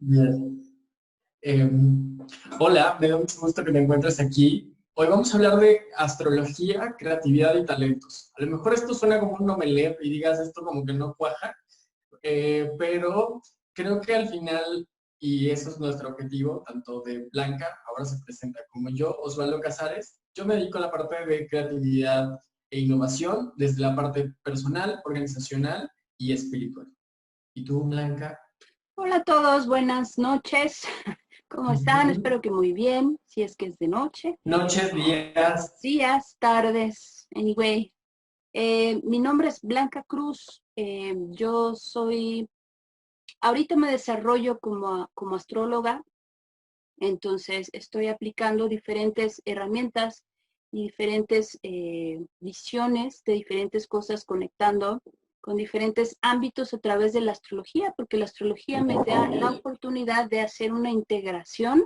Bien. Hola, me da mucho gusto que te encuentres aquí. Hoy vamos a hablar de astrología, creatividad y talentos. A lo mejor esto suena como un omelette y digas esto como que no cuaja, pero creo que al final, y eso es nuestro objetivo, tanto de Blanca, ahora se presenta, como yo, Osvaldo Casares, yo me dedico a la parte de creatividad e innovación desde la parte personal, organizacional y espiritual. ¿Y tú, Blanca? Hola a todos, buenas noches. ¿Cómo están? Ujú. Espero que muy bien, si es que es de noche. Noches, días. Días, tardes, anyway. Mi nombre es Blanca Cruz. Ahorita me desarrollo como astróloga, entonces estoy aplicando diferentes herramientas y diferentes visiones de diferentes cosas, conectando con diferentes ámbitos a través de la astrología, porque la astrología me da la oportunidad de hacer una integración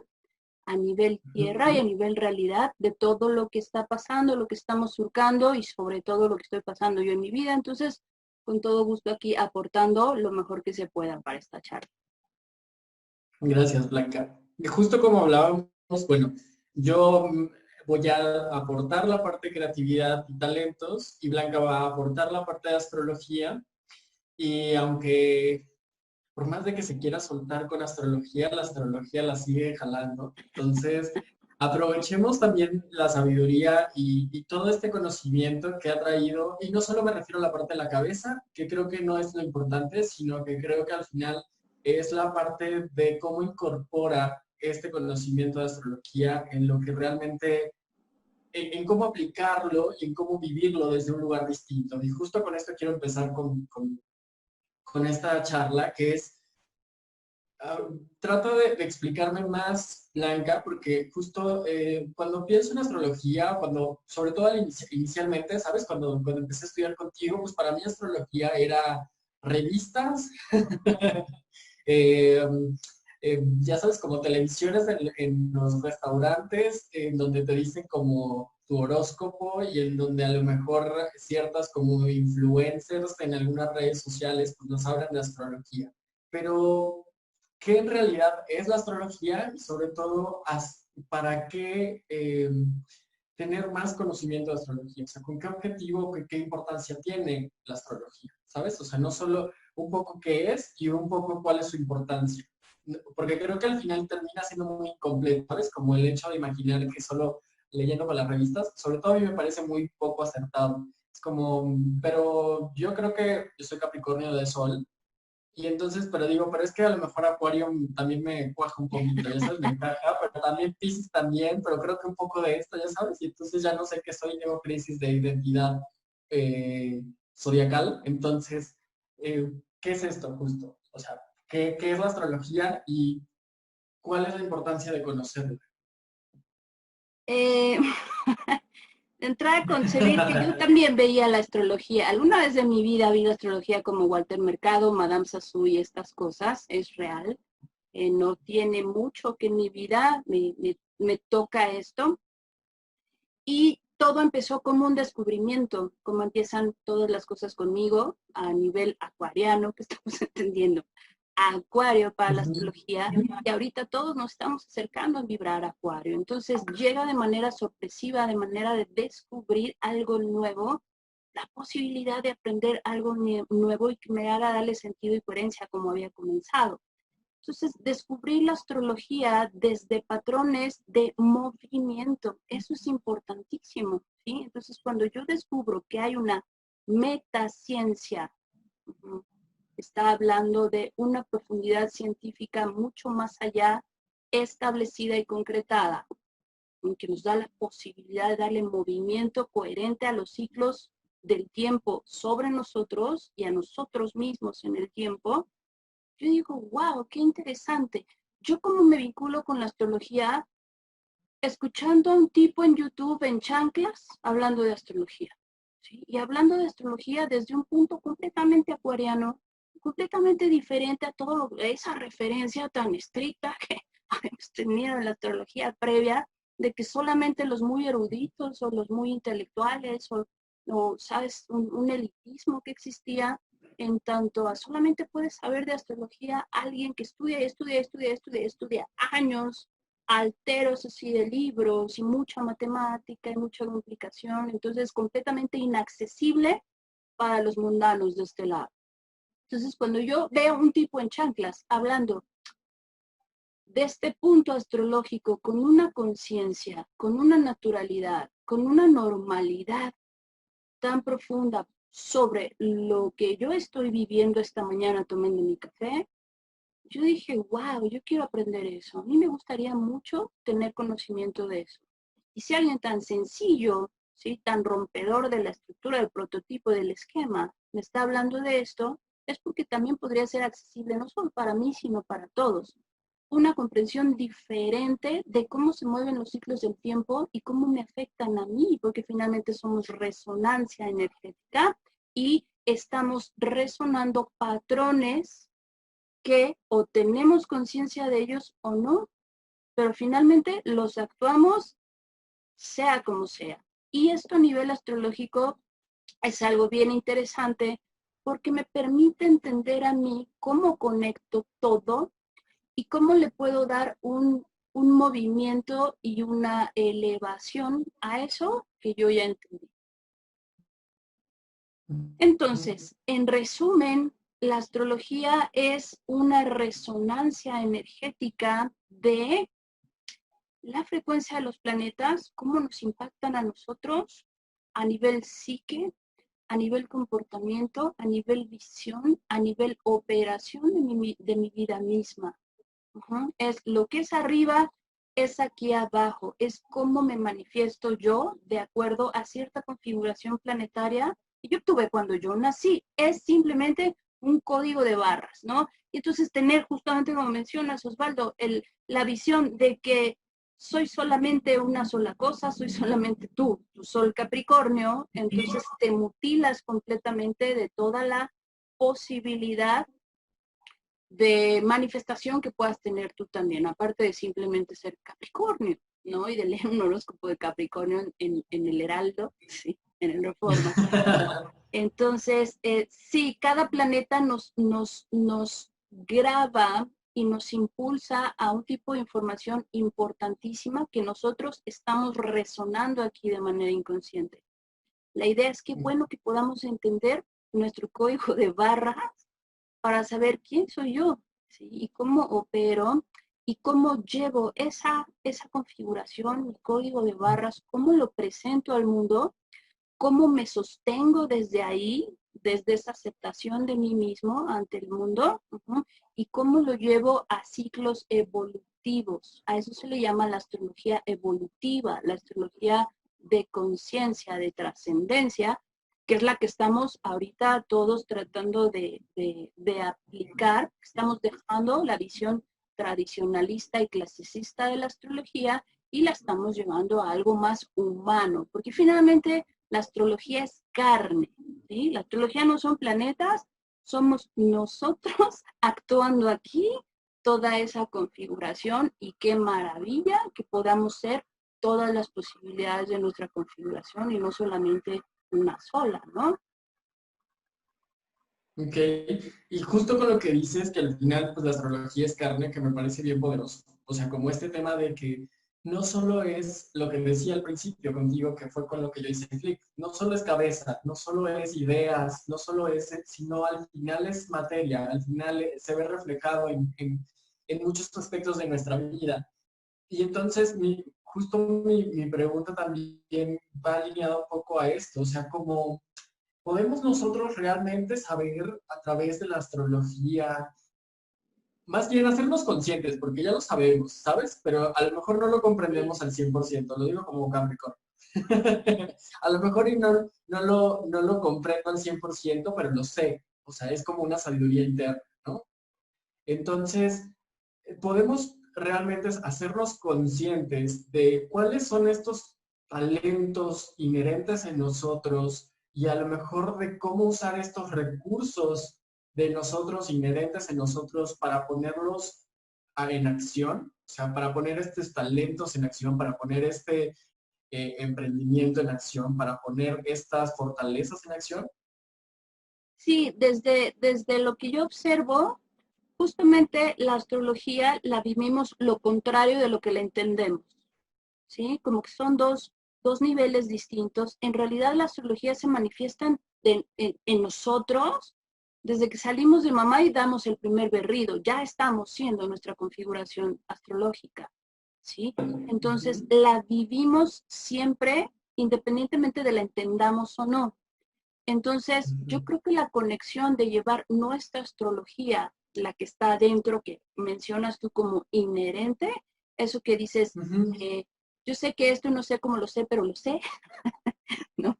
a nivel tierra y a Ujú. nivel realidad de todo lo que está pasando, lo que estamos surcando y sobre todo lo que estoy pasando yo en mi vida. Entonces, con todo gusto aquí aportando lo mejor que se pueda para esta charla. Gracias, Blanca. Y justo como hablábamos, bueno, yo voy a aportar la parte de creatividad y talentos y Blanca va a aportar la parte de astrología. Y aunque por más de que se quiera soltar con astrología, la astrología la sigue jalando. Entonces, aprovechemos también la sabiduría y todo este conocimiento que ha traído, y no solo me refiero a la parte de la cabeza, que creo que no es lo importante, sino que creo que al final es la parte de cómo incorpora este conocimiento de astrología en lo que realmente, en cómo aplicarlo y en cómo vivirlo desde un lugar distinto. Y justo con esto quiero empezar con esta charla, que es ah, trato de explicarme más, Blanca, porque justo cuando pienso en astrología, sobre todo inicialmente, ¿sabes? Cuando empecé a estudiar contigo, pues para mí astrología era revistas, eh, ya sabes, como televisiones en los restaurantes, en donde te dicen como tu horóscopo y en donde a lo mejor ciertas como influencers en algunas redes sociales pues nos hablan de astrología. Pero qué en realidad es la astrología y sobre todo para qué tener más conocimiento de astrología, o sea, con qué objetivo, qué importancia tiene la astrología, ¿sabes? O sea, no solo un poco qué es y un poco cuál es su importancia, porque creo que al final termina siendo muy incompleto, ¿sabes? Como el hecho de imaginar que solo leyendo con las revistas, sobre todo a mí me parece muy poco acertado. Es como, pero yo creo que yo soy Capricornio de Sol, y entonces, pero digo, pero es que a lo mejor Acuario también me cuaja un poquito, ya sabes, me encaja, pero también Pisces también, pero creo que un poco de esto, ya sabes, y entonces ya no sé qué soy, tengo crisis de identidad eh, zodiacal. Entonces, ¿qué es esto justo? O sea, ¿qué es la astrología y cuál es la importancia de conocerla? Eh, de entrada a concebir que yo también veía la astrología. Alguna vez de mi vida vi la astrología como Walter Mercado, Madame Sassou y estas cosas. Es real. No tiene mucho que en mi vida me toca esto. Y todo empezó como un descubrimiento, como empiezan todas las cosas conmigo a nivel acuariano, que estamos entendiendo Acuario para la Ujú. astrología, y ahorita todos nos estamos acercando a vibrar Acuario. Entonces llega de manera sorpresiva, de manera de descubrir algo nuevo, la posibilidad de aprender algo nuevo y que me haga darle sentido y coherencia como había comenzado. Entonces, descubrir la astrología desde patrones de movimiento, eso es importantísimo, ¿sí? Entonces, cuando yo descubro que hay una metaciencia, está hablando de una profundidad científica mucho más allá, establecida y concretada, que nos da la posibilidad de darle movimiento coherente a los ciclos del tiempo sobre nosotros y a nosotros mismos en el tiempo. Yo digo, wow, qué interesante. Yo como me vinculo con la astrología, escuchando a un tipo en YouTube en chanclas hablando de astrología, ¿sí? Y hablando de astrología desde un punto completamente acuariano, completamente diferente a todo esa referencia tan estricta que habíamos tenido en la astrología previa, de que solamente los muy eruditos o los muy intelectuales o ¿sabes? Un elitismo que existía. en tanto a solamente puede saber de astrología alguien que estudia años, alteros así de libros y mucha matemática y mucha complicación, entonces completamente inaccesible para los mundanos de este lado. Entonces, cuando yo veo un tipo en chanclas hablando de este punto astrológico con una conciencia, con una naturalidad, con una normalidad tan profunda sobre lo que yo estoy viviendo esta mañana tomando mi café, yo dije, wow, yo quiero aprender eso. A mí me gustaría mucho tener conocimiento de eso. Y si alguien tan sencillo, ¿sí? Tan rompedor de la estructura, del prototipo, del esquema, me está hablando de esto, es porque también podría ser accesible no solo para mí, sino para todos. Una comprensión diferente de cómo se mueven los ciclos del tiempo y cómo me afectan a mí, porque finalmente somos resonancia energética y estamos resonando patrones que o tenemos conciencia de ellos o no, pero finalmente los actuamos sea como sea. Y esto a nivel astrológico es algo bien interesante porque me permite entender a mí cómo conecto todo y cómo le puedo dar un movimiento y una elevación a eso que yo ya entendí. Entonces, en resumen, la astrología es una resonancia energética de la frecuencia de los planetas, cómo nos impactan a nosotros a nivel psique, a nivel comportamiento, a nivel visión, a nivel operación de mi vida misma. Es lo que es arriba, es aquí abajo, es cómo me manifiesto yo de acuerdo a cierta configuración planetaria que yo tuve cuando yo nací. Es simplemente un código de barras, ¿no? Y entonces tener justamente como mencionas, Osvaldo, la visión de que soy solamente una sola cosa, soy solamente tú, tu sol Capricornio, entonces te mutilas completamente de toda la posibilidad de manifestación que puedas tener tú también, aparte de simplemente ser Capricornio, ¿no? Y de leer un horóscopo de Capricornio en el Heraldo, sí, en el Reforma. Entonces, sí, cada planeta nos graba y nos impulsa a un tipo de información importantísima que nosotros estamos resonando aquí de manera inconsciente. La idea es que bueno que podamos entender nuestro código de barras para saber quién soy yo, ¿sí? Y cómo opero y cómo llevo esa configuración, mi código de barras, cómo lo presento al mundo, cómo me sostengo desde ahí, desde esa aceptación de mí mismo ante el mundo, y cómo lo llevo a ciclos evolutivos. A eso se le llama la astrología evolutiva, la astrología de conciencia, de trascendencia, que es la que estamos ahorita todos tratando de aplicar. Estamos dejando la visión tradicionalista y clasicista de la astrología y la estamos llevando a algo más humano, porque finalmente la astrología es carne, ¿sí? La astrología no son planetas, somos nosotros actuando aquí toda esa configuración y qué maravilla que podamos ser todas las posibilidades de nuestra configuración y no solamente una sola, ¿no? Ok, y justo con lo que dices, que al final pues la astrología es carne, que me parece bien poderoso. O sea, como este tema de que no solo es lo que decía al principio contigo, que fue con lo que yo hice clic, no solo es cabeza, no solo es ideas, no solo es, sino al final es materia, al final se ve reflejado en muchos aspectos de nuestra vida. Y entonces, justo mi pregunta también va alineada un poco a esto, o sea, como ¿podemos nosotros realmente saber a través de la astrología, más bien hacernos conscientes, porque ya lo sabemos, ¿sabes? Pero a lo mejor no lo comprendemos al 100%, lo digo como Capricornio. A lo mejor y no lo comprendo al 100%, pero lo sé. O sea, es como una sabiduría interna, ¿no? Entonces, podemos realmente hacernos conscientes de cuáles son estos talentos inherentes en nosotros y a lo mejor de cómo usar estos recursos de nosotros, inherentes en nosotros, para ponerlos en acción, o sea, para poner estos talentos en acción, para poner este emprendimiento en acción, para poner estas fortalezas en acción. Sí, desde lo que yo observo, justamente la astrología la vivimos lo contrario de lo que la entendemos, ¿sí? Como que son dos niveles distintos. En realidad la astrología se manifiesta en nosotros desde que salimos de mamá y damos el primer berrido. Ya estamos siendo nuestra configuración astrológica, ¿sí? Entonces la vivimos siempre independientemente de la entendamos o no. Entonces, yo creo que la conexión de llevar nuestra astrología, la que está adentro, que mencionas tú como inherente, eso que dices, Ujú. eh, yo sé que esto no sé cómo lo sé, pero lo sé, ¿no?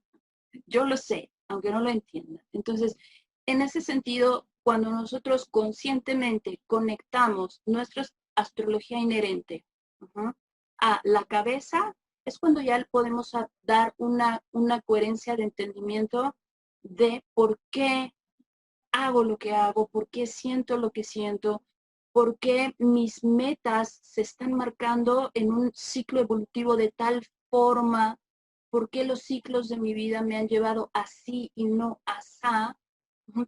Yo lo sé, aunque no lo entienda. Entonces, en ese sentido, cuando nosotros conscientemente conectamos nuestra astrología inherente uh-huh, a la cabeza, es cuando ya podemos dar una coherencia de entendimiento de por qué hago lo que hago, por qué siento lo que siento, por qué mis metas se están marcando en un ciclo evolutivo de tal forma, por qué los ciclos de mi vida me han llevado así y no asá,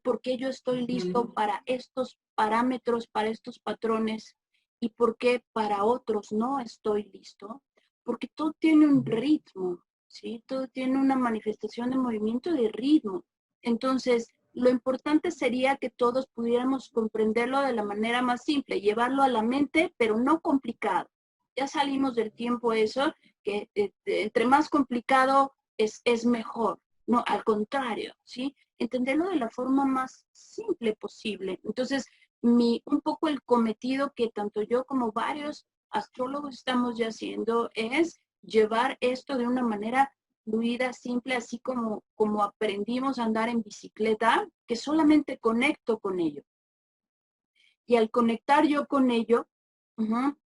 por qué yo estoy listo Ujú. para estos parámetros, para estos patrones y por qué para otros no estoy listo, porque todo tiene un ritmo, ¿sí? Todo tiene una manifestación de movimiento de ritmo. Entonces, lo importante sería que todos pudiéramos comprenderlo de la manera más simple, llevarlo a la mente, pero no complicado. Ya salimos del tiempo eso, que entre más complicado es mejor. No, al contrario, ¿sí? Entenderlo de la forma más simple posible. Entonces, un poco el cometido que tanto yo como varios astrólogos estamos ya haciendo es llevar esto de una manera fluida, simple, así como aprendimos a andar en bicicleta, que solamente conecto con ello. Y al conectar yo con ello,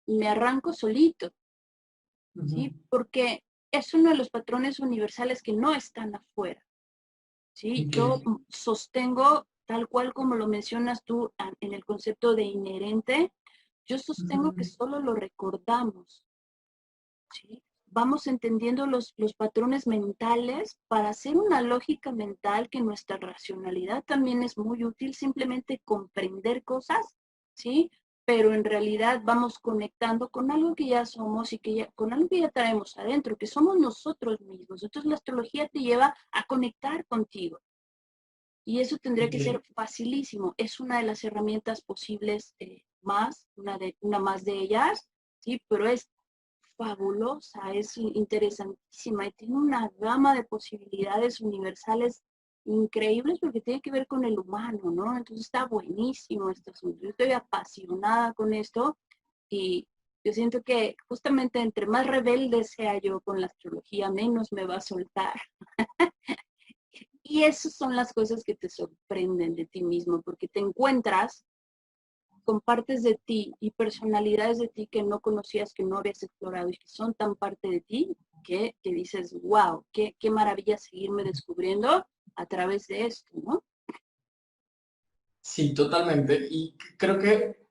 me arranco solito, Ujú. ¿sí? Porque es uno de los patrones universales que no están afuera, ¿sí? Ok. Yo sostengo, tal cual como lo mencionas tú en el concepto de inherente, yo sostengo que Ujú. solo lo recordamos, ¿sí? Vamos entendiendo los patrones mentales para hacer una lógica mental que nuestra racionalidad también es muy útil, simplemente comprender cosas, ¿sí? Pero en realidad vamos conectando con algo que ya somos y que ya, con algo que ya traemos adentro, que somos nosotros mismos. Entonces la astrología te lleva a conectar contigo. Y eso tendría que Ok. ser facilísimo. Es una de las herramientas posibles más, una más de ellas, ¿sí? Pero es fabulosa, es interesantísima y tiene una gama de posibilidades universales increíbles porque tiene que ver con el humano, ¿no? Entonces está buenísimo este asunto. Yo estoy apasionada con esto y yo siento que justamente entre más rebelde sea yo con la astrología, menos me va a soltar. Y esas son las cosas que te sorprenden de ti mismo, porque te encuentras con partes de ti y personalidades de ti que no conocías, que no habías explorado y que son tan parte de ti que dices, wow, qué maravilla seguirme descubriendo a través de esto, ¿no? Sí, totalmente. Y creo que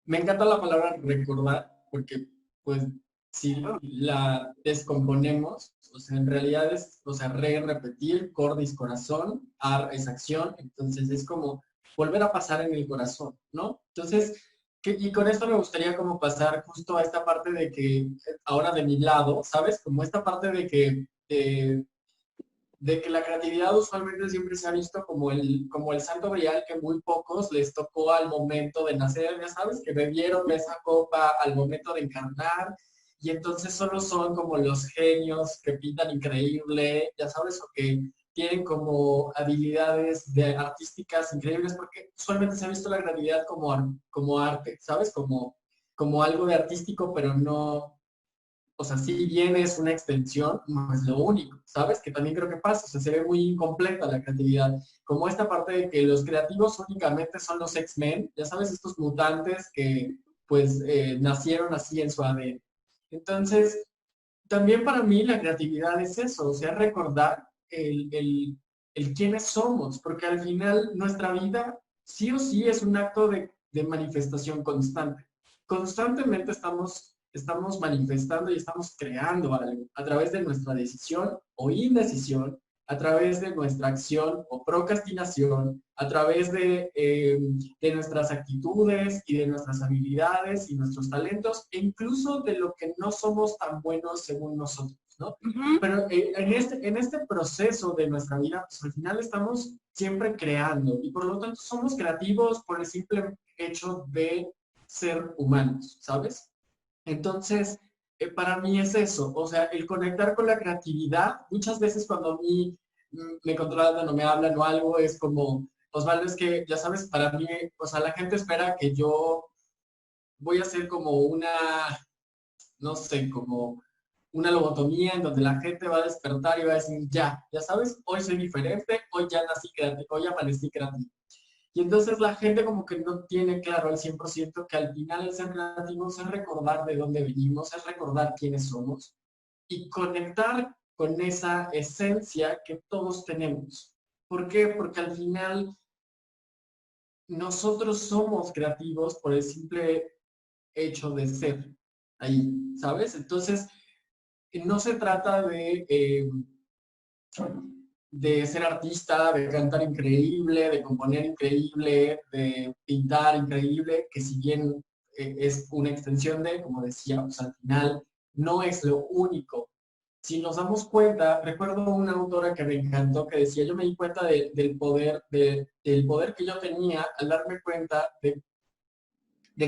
me encanta la palabra recordar, porque pues si la descomponemos, o sea, en realidad es, o sea, repetir, cordis, corazón, ar es acción, entonces es como volver a pasar en el corazón, ¿no? Entonces, y con esto me gustaría como pasar justo a esta parte de que, ahora de mi lado, ¿sabes? Como esta parte de que la creatividad usualmente siempre se ha visto como el santo grial que muy pocos les tocó al momento de nacer, ya sabes, que bebieron de esa copa al momento de encarnar, y entonces solo son como los genios que pintan increíble, ya sabes, o que tienen como habilidades artísticas increíbles, porque usualmente se ha visto la creatividad como arte, ¿sabes? Como algo de artístico, pero no, o sea, si bien es una extensión, no es lo único, ¿sabes? Que también creo que pasa, o sea, se ve muy incompleta la creatividad, como esta parte de que los creativos únicamente son los X-Men, ya sabes, estos mutantes que pues nacieron así en su ADN. Entonces, también para mí la creatividad es eso, o sea, recordar el quiénes somos, porque al final nuestra vida sí o sí es un acto de manifestación constante. Constantemente estamos manifestando y estamos creando algo a través de nuestra decisión o indecisión, a través de nuestra acción o procrastinación, a través de nuestras actitudes y de nuestras habilidades y nuestros talentos, e incluso de lo que no somos tan buenos según nosotros, ¿no? Pero en este proceso de nuestra vida, pues al final estamos siempre creando y por lo tanto somos creativos por el simple hecho de ser humanos, ¿sabes? Entonces, para mí es eso, o sea, el conectar con la creatividad, muchas veces cuando a mí me contratan o me hablan o algo, es como, Osvaldo, es que, ya sabes, para mí, o sea, la gente espera que yo voy a hacer como una, no sé, como una lobotomía en donde la gente va a despertar y va a decir, ya sabes, hoy soy diferente, hoy ya nací creativo, hoy amanecí creativo. Y entonces la gente como que no tiene claro al 100% que al final el ser creativos es recordar de dónde venimos, es recordar quiénes somos y conectar con esa esencia que todos tenemos. ¿Por qué? Porque al final nosotros somos creativos por el simple hecho de ser ahí, ¿sabes? Entonces, no se trata de ser artista, de cantar increíble, de componer increíble, de pintar increíble, que si bien es una extensión de, como decíamos, al final no es lo único. Si nos damos cuenta, recuerdo una autora que me encantó que decía, yo me di cuenta del poder que yo tenía al darme cuenta de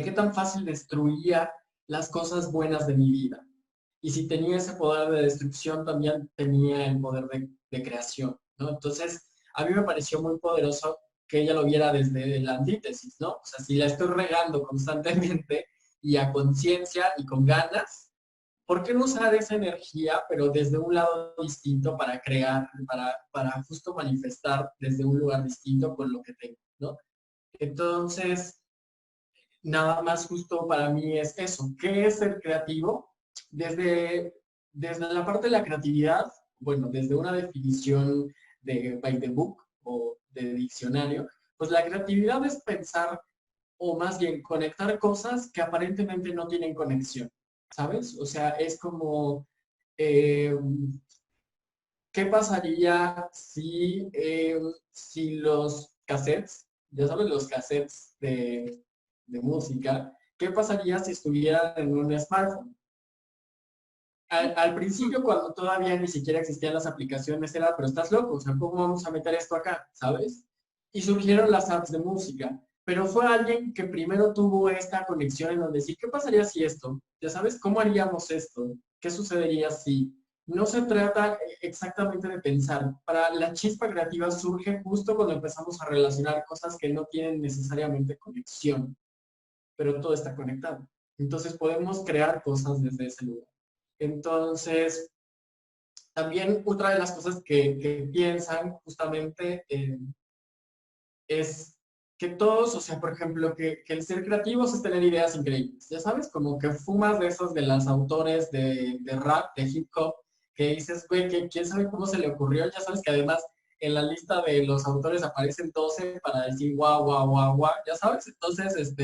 qué tan fácil destruía las cosas buenas de mi vida. Y si tenía ese poder de destrucción, también tenía el poder de creación, ¿no? Entonces, a mí me pareció muy poderoso que ella lo viera desde la antítesis, ¿no? O sea, si la estoy regando constantemente y a conciencia y con ganas, ¿por qué no usar esa energía, pero desde un lado distinto para crear, para justo manifestar desde un lugar distinto con lo que tengo, ¿no? Entonces, nada más justo para mí es eso. ¿Qué es ser creativo? Desde, desde la parte de la creatividad, bueno, desde una definición de by the book o de diccionario, pues la creatividad es pensar o más bien conectar cosas que aparentemente no tienen conexión, ¿sabes? O sea, es como, eh, ¿qué pasaría si los cassettes, ya sabes, los cassettes de música, qué pasaría si estuvieran en un smartphone? Al principio, cuando todavía ni siquiera existían las aplicaciones, era, pero estás loco, o sea, ¿cómo vamos a meter esto acá? ¿Sabes? Y surgieron las apps de música, pero fue alguien que primero tuvo esta conexión en donde sí, ¿qué pasaría si esto? Ya sabes, ¿cómo haríamos esto? ¿Qué sucedería si? No se trata exactamente de pensar. Para la chispa creativa surge justo cuando empezamos a relacionar cosas que no tienen necesariamente conexión, pero todo está conectado. Entonces podemos crear cosas desde ese lugar. Entonces, también otra de las cosas que piensan justamente es que todos, o sea, por ejemplo, que el ser creativos es tener ideas increíbles. Ya sabes, como que fumas de esos de los autores de rap, de hip hop, que dices, güey, que quién sabe cómo se le ocurrió. Ya sabes que además en la lista de los autores aparecen 12 para decir guau, guau, guau, guau, ya sabes. Entonces,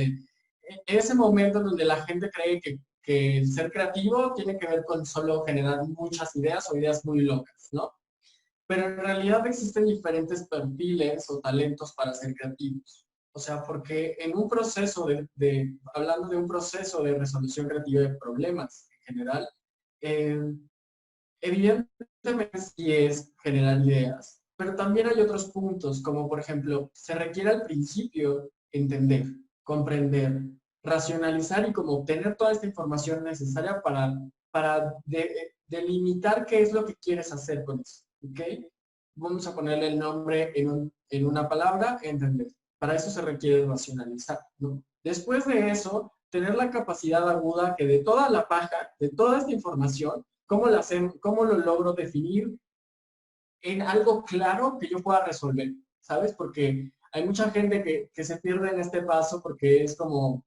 ese momento en donde la gente cree que el ser creativo tiene que ver con solo generar muchas ideas o ideas muy locas, ¿no? Pero en realidad existen diferentes perfiles o talentos para ser creativos. O sea, porque en un proceso hablando de un proceso de resolución creativa de problemas en general, eh, evidentemente sí es generar ideas, pero también hay otros puntos, como por ejemplo, se requiere al principio entender, comprender, racionalizar y como obtener toda esta información necesaria para delimitar qué es lo que quieres hacer con eso. ¿Ok? Vamos a ponerle el nombre en una palabra, entender. Para eso se requiere racionalizar, ¿no? Después de eso, tener la capacidad aguda que de toda la paja, de toda esta información, ¿cómo lo logro definir en algo claro que yo pueda resolver? ¿Sabes? Porque hay mucha gente que se pierde en este paso porque es como,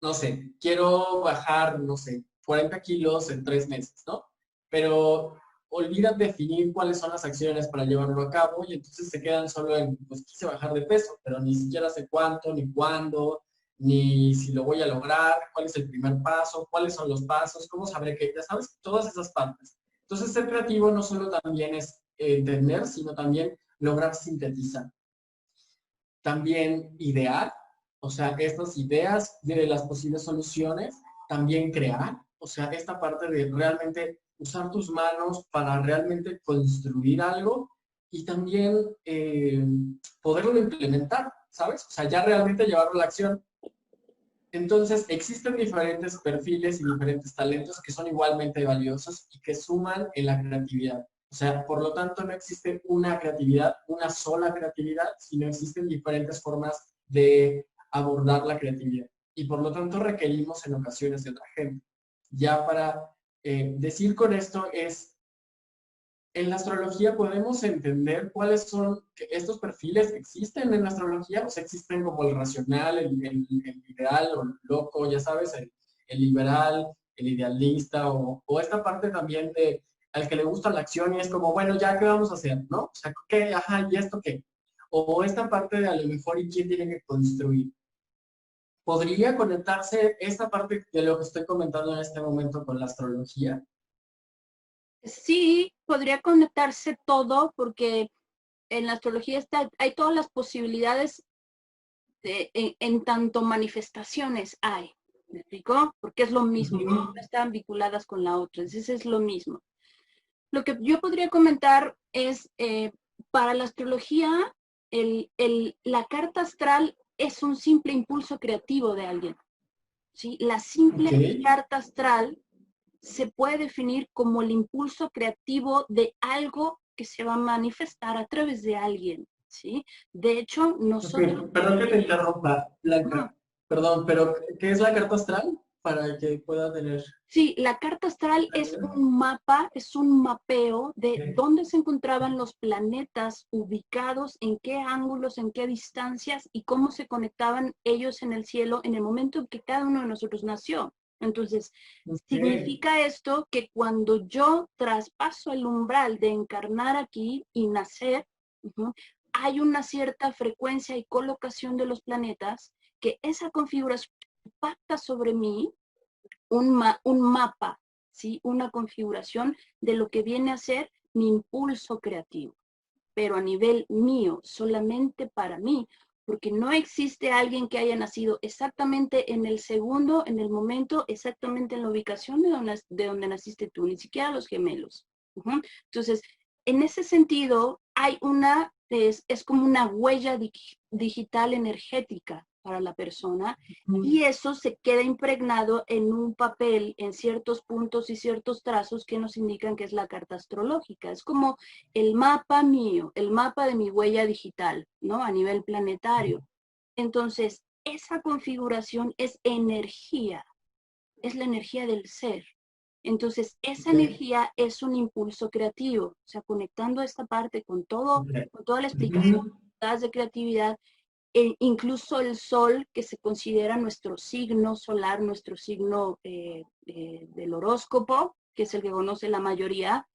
no sé, quiero bajar, no sé, 40 kilos en 3 meses, ¿no? Pero olvidan definir cuáles son las acciones para llevarlo a cabo y entonces se quedan solo en, pues quise bajar de peso, pero ni siquiera sé cuánto, ni cuándo, ni si lo voy a lograr, cuál es el primer paso, cuáles son los pasos, cómo sabré que, ya sabes, todas esas partes. Entonces, ser creativo no solo también es entender, sino también lograr sintetizar. También idear, o sea, estas ideas de las posibles soluciones, también crear, o sea, esta parte de realmente usar tus manos para realmente construir algo y también poderlo implementar, ¿sabes? O sea, ya realmente llevarlo a la acción. Entonces, existen diferentes perfiles y diferentes talentos que son igualmente valiosos y que suman en la creatividad. O sea, por lo tanto, no existe una creatividad, una sola creatividad, sino existen diferentes formas de abordar la creatividad. Y por lo tanto, requerimos en ocasiones de otra gente. Ya para decir con esto es en la astrología podemos entender cuáles son que estos perfiles existen en la astrología, o sea, existen como el racional, el ideal o el loco, ya sabes, el liberal, el idealista, o esta parte también de al que le gusta la acción y es como, bueno, ya, ¿qué vamos a hacer? ¿No? O sea, ¿qué? Ajá, ¿y esto qué? O esta parte de a lo mejor y quién tiene que construir. ¿Podría conectarse esta parte de lo que estoy comentando en este momento con la astrología? Sí, podría conectarse todo porque en la astrología hay todas las posibilidades en tanto manifestaciones hay. ¿Me explico? Porque es lo mismo, no están vinculadas con la otra, entonces es lo mismo. Lo que yo podría comentar es, para la astrología, la carta astral es un simple impulso creativo de alguien. ¿Sí? La simple Ok. carta astral se puede definir como el impulso creativo de algo que se va a manifestar a través de alguien, ¿sí? De hecho, Ok, nosotros... perdón que te interrumpa, No, Blanca. Perdón, pero ¿qué es la carta astral? Para que pueda tener. sí, la carta astral es un mapa, es un mapeo de dónde se encontraban los planetas ubicados, en qué ángulos, en qué distancias y cómo se conectaban ellos en el cielo en el momento en que cada uno de nosotros nació. Entonces, Ok, significa esto que cuando yo traspaso el umbral de encarnar aquí y nacer, hay una cierta frecuencia y colocación de los planetas que esa configuración impacta sobre mí un mapa, ¿sí? Una configuración de lo que viene a ser mi impulso creativo, pero a nivel mío, solamente para mí, porque no existe alguien que haya nacido exactamente en el segundo, en el momento, exactamente en la ubicación de donde naciste tú, ni siquiera los gemelos. Entonces, en ese sentido, es como una huella digital energética para la persona y eso se queda impregnado en un papel, en ciertos puntos y ciertos trazos que nos indican que es la carta astrológica. Es como el mapa mío, el mapa de mi huella digital, ¿no? A nivel planetario. Entonces, esa configuración es energía, es la energía del ser. Entonces, esa ok, energía es un impulso creativo, o sea, conectando esta parte ok. con toda la explicación Ujú. de creatividad, incluso el sol, que se considera nuestro signo solar, nuestro signo del horóscopo, que es el que conoce la mayoría,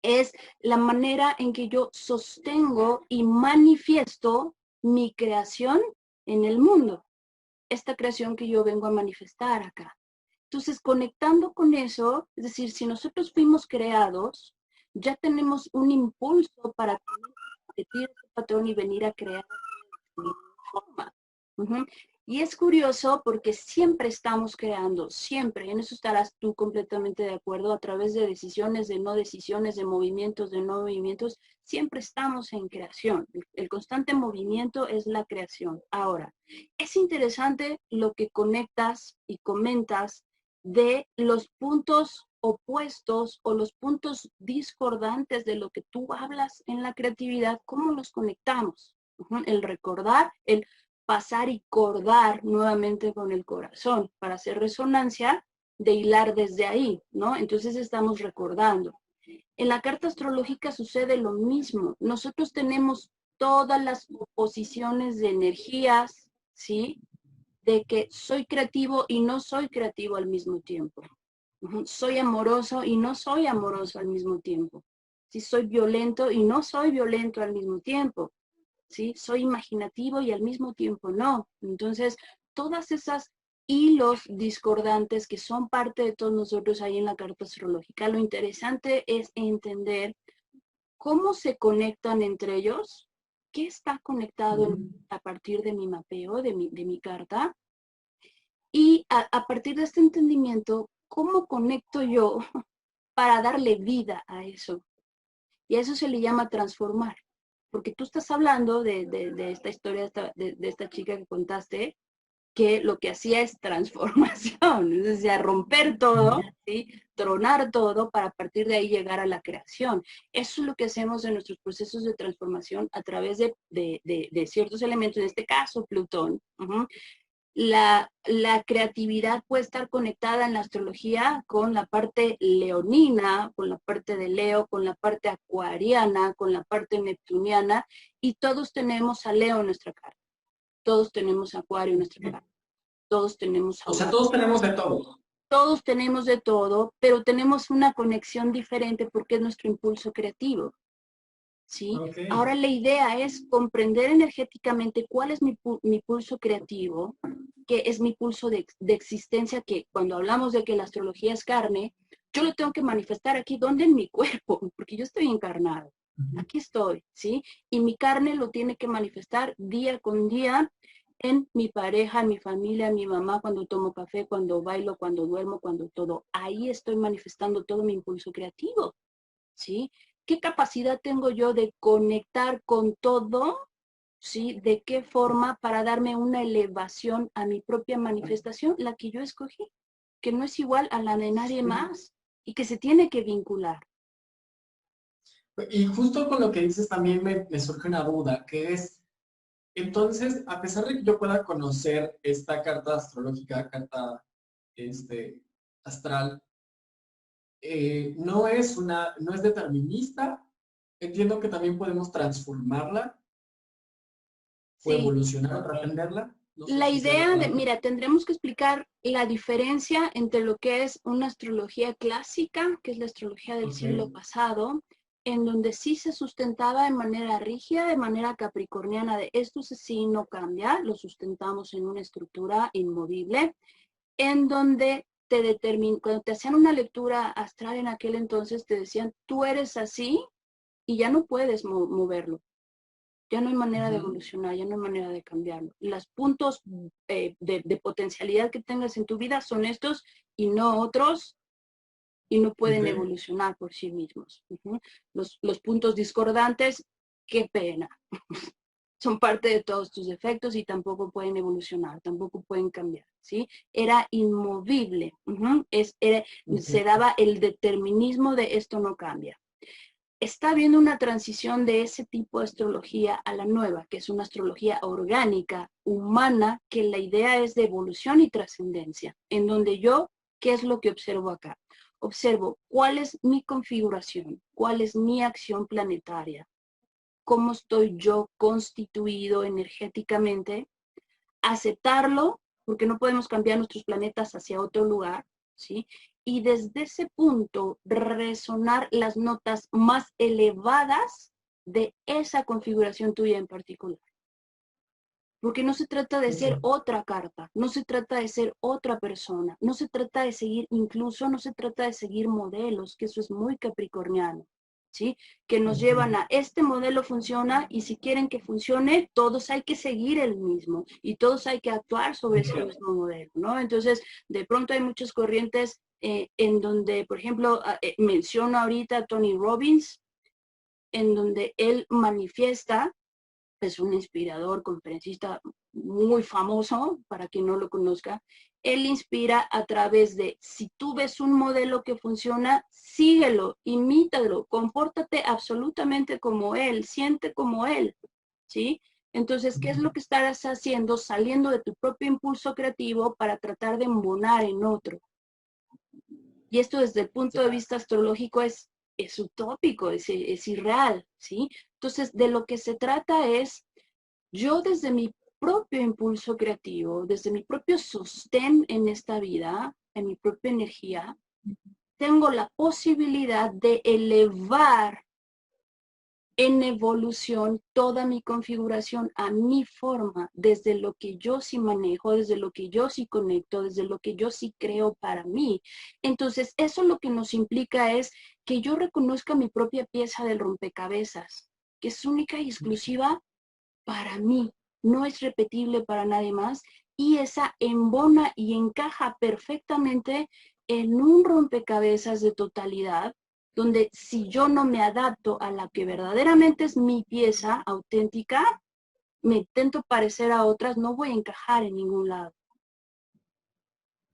es la manera en que yo sostengo y manifiesto mi creación en el mundo, esta creación que yo vengo a manifestar acá. Entonces, conectando con eso, es decir, si nosotros fuimos creados, ya tenemos un impulso para repetir ese patrón y venir a crear de una forma. Y es curioso porque siempre estamos creando, siempre, en eso estarás tú completamente de acuerdo, a través de decisiones, de no decisiones, de movimientos, de no movimientos, siempre estamos en creación. El constante movimiento es la creación. Ahora, es interesante lo que conectas y comentas de los puntos opuestos o los puntos discordantes de lo que tú hablas en la creatividad, ¿cómo los conectamos? El recordar, el pasar y cordar nuevamente con el corazón para hacer resonancia de hilar desde ahí, ¿no? Entonces estamos recordando. En la carta astrológica sucede lo mismo. Nosotros tenemos todas las oposiciones de energías, ¿sí? De que soy creativo y no soy creativo al mismo tiempo. Soy amoroso y no soy amoroso al mismo tiempo. Si soy violento y no soy violento al mismo tiempo. ¿Sí? Soy imaginativo y al mismo tiempo no. Entonces, todas esas hilos discordantes que son parte de todos nosotros ahí en la carta astrológica, lo interesante es entender cómo se conectan entre ellos, qué está conectado Ujú. a partir de mi mapeo, de mi carta, y a partir de este entendimiento, cómo conecto yo para darle vida a eso. Y a eso se le llama transformar. Porque tú estás hablando de esta historia, de esta chica que contaste, que lo que hacía es transformación, es decir, romper todo, ¿sí? Tronar todo para a partir de ahí llegar a la creación. Eso es lo que hacemos en nuestros procesos de transformación a través de ciertos elementos, en este caso Plutón. La creatividad puede estar conectada en la astrología con la parte leonina, con la parte de Leo, con la parte acuariana, con la parte neptuniana, y todos tenemos a Leo en nuestra carta, todos tenemos a Acuario en nuestra carta, todos tenemos a O sea, Urano. todos tenemos de todo. Todos tenemos de todo, pero tenemos una conexión diferente porque es nuestro impulso creativo. ¿Sí? Ok. Ahora la idea es comprender energéticamente cuál es mi pulso creativo, que es mi pulso de existencia, que cuando hablamos de que la astrología es carne, yo lo tengo que manifestar aquí, ¿dónde? En mi cuerpo, porque yo estoy encarnado. Ujú. Aquí estoy, ¿sí? Y mi carne lo tiene que manifestar día con día en mi pareja, en mi familia, en mi mamá, cuando tomo café, cuando bailo, cuando duermo, cuando todo. Ahí estoy manifestando todo mi impulso creativo. ¿Sí? ¿Qué capacidad tengo yo de conectar con todo? ¿Sí? ¿De qué forma para darme una elevación a mi propia manifestación, la que yo escogí, que no es igual a la de nadie más y que se tiene que vincular? Y justo con lo que dices también me surge una duda, que es, entonces, a pesar de que yo pueda conocer esta carta astrológica, carta este, astral, no es determinista. Entiendo que también podemos transformarla o Sí, evolucionar o trascenderla. No sé la si sea la idea de, palabra. mira, tendremos que explicar la diferencia entre lo que es una astrología clásica, que es la astrología del Ok. siglo pasado, en donde sí se sustentaba de manera rígida, de manera capricorniana, de esto sí no cambia, lo sustentamos en una estructura inmovible, en donde te determin, cuando te hacían una lectura astral en aquel entonces, te decían, tú eres así y ya no puedes moverlo. Ya no hay manera de Ujú. evolucionar, ya no hay manera de cambiarlo. Los puntos de potencialidad que tengas en tu vida son estos y no otros, y no Ok. pueden evolucionar por sí mismos. Los puntos discordantes, qué pena. Son parte de todos tus defectos y tampoco pueden evolucionar, tampoco pueden cambiar, ¿sí? Era inmovible. Ok. Se daba el determinismo de esto no cambia. Está habiendo una transición de ese tipo de astrología a la nueva, que es una astrología orgánica, humana, que la idea es de evolución y trascendencia, en donde yo, ¿qué es lo que observo acá? Observo cuál es mi configuración, cuál es mi acción planetaria, cómo estoy yo constituido energéticamente, aceptarlo, porque no podemos cambiar nuestros planetas hacia otro lugar, ¿sí? Y desde ese punto resonar las notas más elevadas de esa configuración tuya en particular. Porque no se trata de ser Ok. otra carta, no se trata de ser otra persona, no se trata de seguir, incluso no se trata de seguir modelos, que eso es muy capricorniano, ¿sí? Que nos llevan Ujú. a este modelo funciona y si quieren que funcione, todos hay que seguir el mismo y todos hay que actuar sobre ese mismo modelo, ¿no? Entonces, de pronto hay muchas corrientes en donde, por ejemplo, menciono ahorita a Tony Robbins, en donde él manifiesta, es un inspirador, conferencista muy famoso, para quien no lo conozca. Él inspira a través de, si tú ves un modelo que funciona, síguelo, imítalo, compórtate absolutamente como él, siente como él, ¿sí? Entonces, ¿qué es lo que estás haciendo? Saliendo de tu propio impulso creativo para tratar de embonar en otro. Y esto desde el punto de vista astrológico es utópico, es irreal, ¿sí? Entonces, de lo que se trata es yo desde mi propio impulso creativo, desde mi propio sostén en esta vida, en mi propia energía, tengo la posibilidad de elevar en evolución toda mi configuración a mi forma, desde lo que yo sí manejo, desde lo que yo sí conecto, desde lo que yo sí creo para mí. Entonces, eso lo que nos implica es que yo reconozca mi propia pieza del rompecabezas, que es única y exclusiva para mí, no es repetible para nadie más, y esa embona y encaja perfectamente en un rompecabezas de totalidad, donde si yo no me adapto a la que verdaderamente es mi pieza auténtica, me intento parecer a otras, no voy a encajar en ningún lado.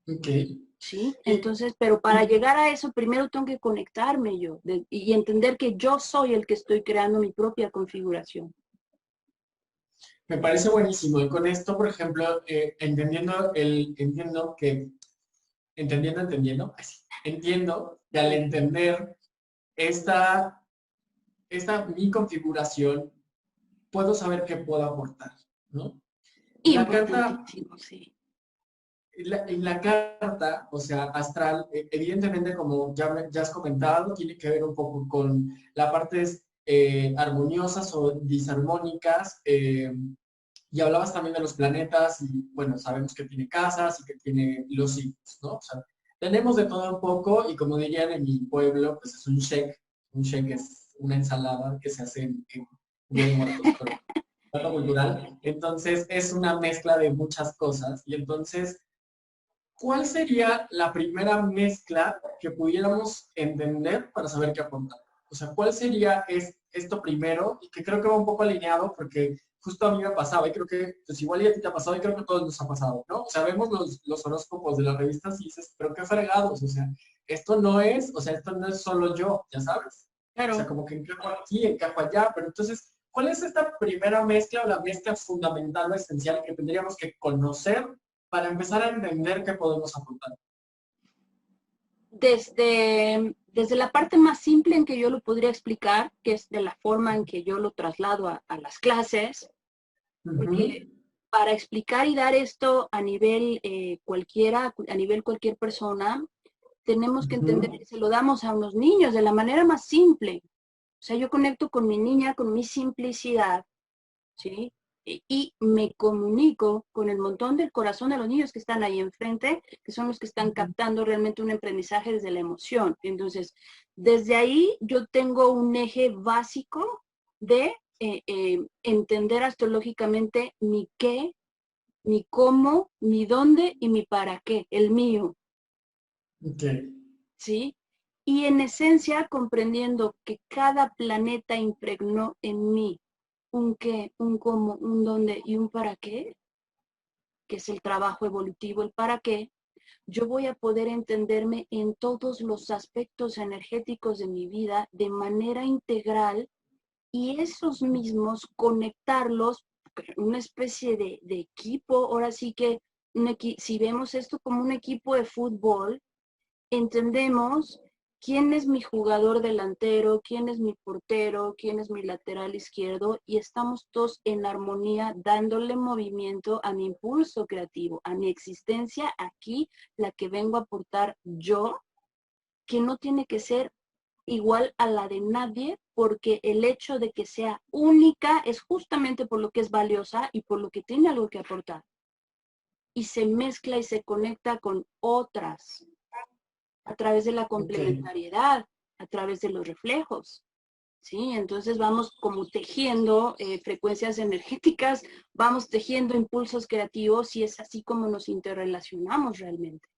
Ok. ¿Sí? Y, Entonces, pero para y llegar a eso, primero tengo que conectarme yo y entender que yo soy el que estoy creando mi propia configuración. me parece buenísimo. Y con esto, por ejemplo, entiendo que al entender esta, esta mi configuración, puedo saber qué puedo aportar, ¿no? La carta, Importantísimo, sí. en la carta, o sea, astral, evidentemente, como ya has comentado, tiene que ver un poco con las partes armoniosas o disarmónicas. Y hablabas también de los planetas y, bueno, sabemos que tiene casas y que tiene los signos, ¿no? O sea, tenemos de todo un poco y como dirían en mi pueblo, pues es un shake. Un shake es una ensalada que se hace en Día de Muertos, pero dato cultural. Entonces, es una mezcla de muchas cosas. Y entonces, ¿cuál sería la primera mezcla que pudiéramos entender para saber qué aportar? O sea, ¿cuál sería esto primero? Y que creo que va un poco alineado porque justo a mí me pasaba y creo que, pues igual ya a ti te ha pasado y creo que a todos nos ha pasado, ¿no? O sea, vemos los horóscopos de las revistas y dices, pero qué fregados, o sea, esto no es solo yo, ya sabes. O sea, Claro. como que encajo aquí, encajo allá, pero entonces, ¿cuál es esta primera mezcla o la mezcla fundamental o esencial que tendríamos que conocer para empezar a entender qué podemos aportar? Desde la parte más simple en que yo lo podría explicar, que es de la forma en que yo lo traslado a las clases, porque Ujú, para explicar y dar esto a nivel cualquiera, a nivel cualquier persona, tenemos que entender ujú. que se lo damos a unos niños de la manera más simple. O sea, yo conecto con mi niña, con mi simplicidad, ¿sí? Y me comunico con el montón del corazón de los niños que están ahí enfrente, que son los que están captando realmente un aprendizaje desde la emoción. Entonces, desde ahí yo tengo un eje básico de entender astrológicamente mi qué, mi cómo, mi dónde y mi para qué, el mío, Ok, ¿sí? Y en esencia comprendiendo que cada planeta impregnó en mí un qué, un cómo, un dónde y un para qué, que es el trabajo evolutivo, el para qué, yo voy a poder entenderme en todos los aspectos energéticos de mi vida de manera integral y esos mismos conectarlos, una especie de equipo, ahora sí que si vemos esto como un equipo de fútbol, entendemos quién es mi jugador delantero, quién es mi portero, quién es mi lateral izquierdo y estamos todos en armonía dándole movimiento a mi impulso creativo, a mi existencia aquí, la que vengo a aportar yo, que no tiene que ser igual a la de nadie, porque el hecho de que sea única es justamente por lo que es valiosa y por lo que tiene algo que aportar. Y se mezcla y se conecta con otras a través de la ok. complementariedad, a través de los reflejos, ¿sí? Entonces vamos como tejiendo frecuencias energéticas, vamos tejiendo impulsos creativos y es así como nos interrelacionamos realmente.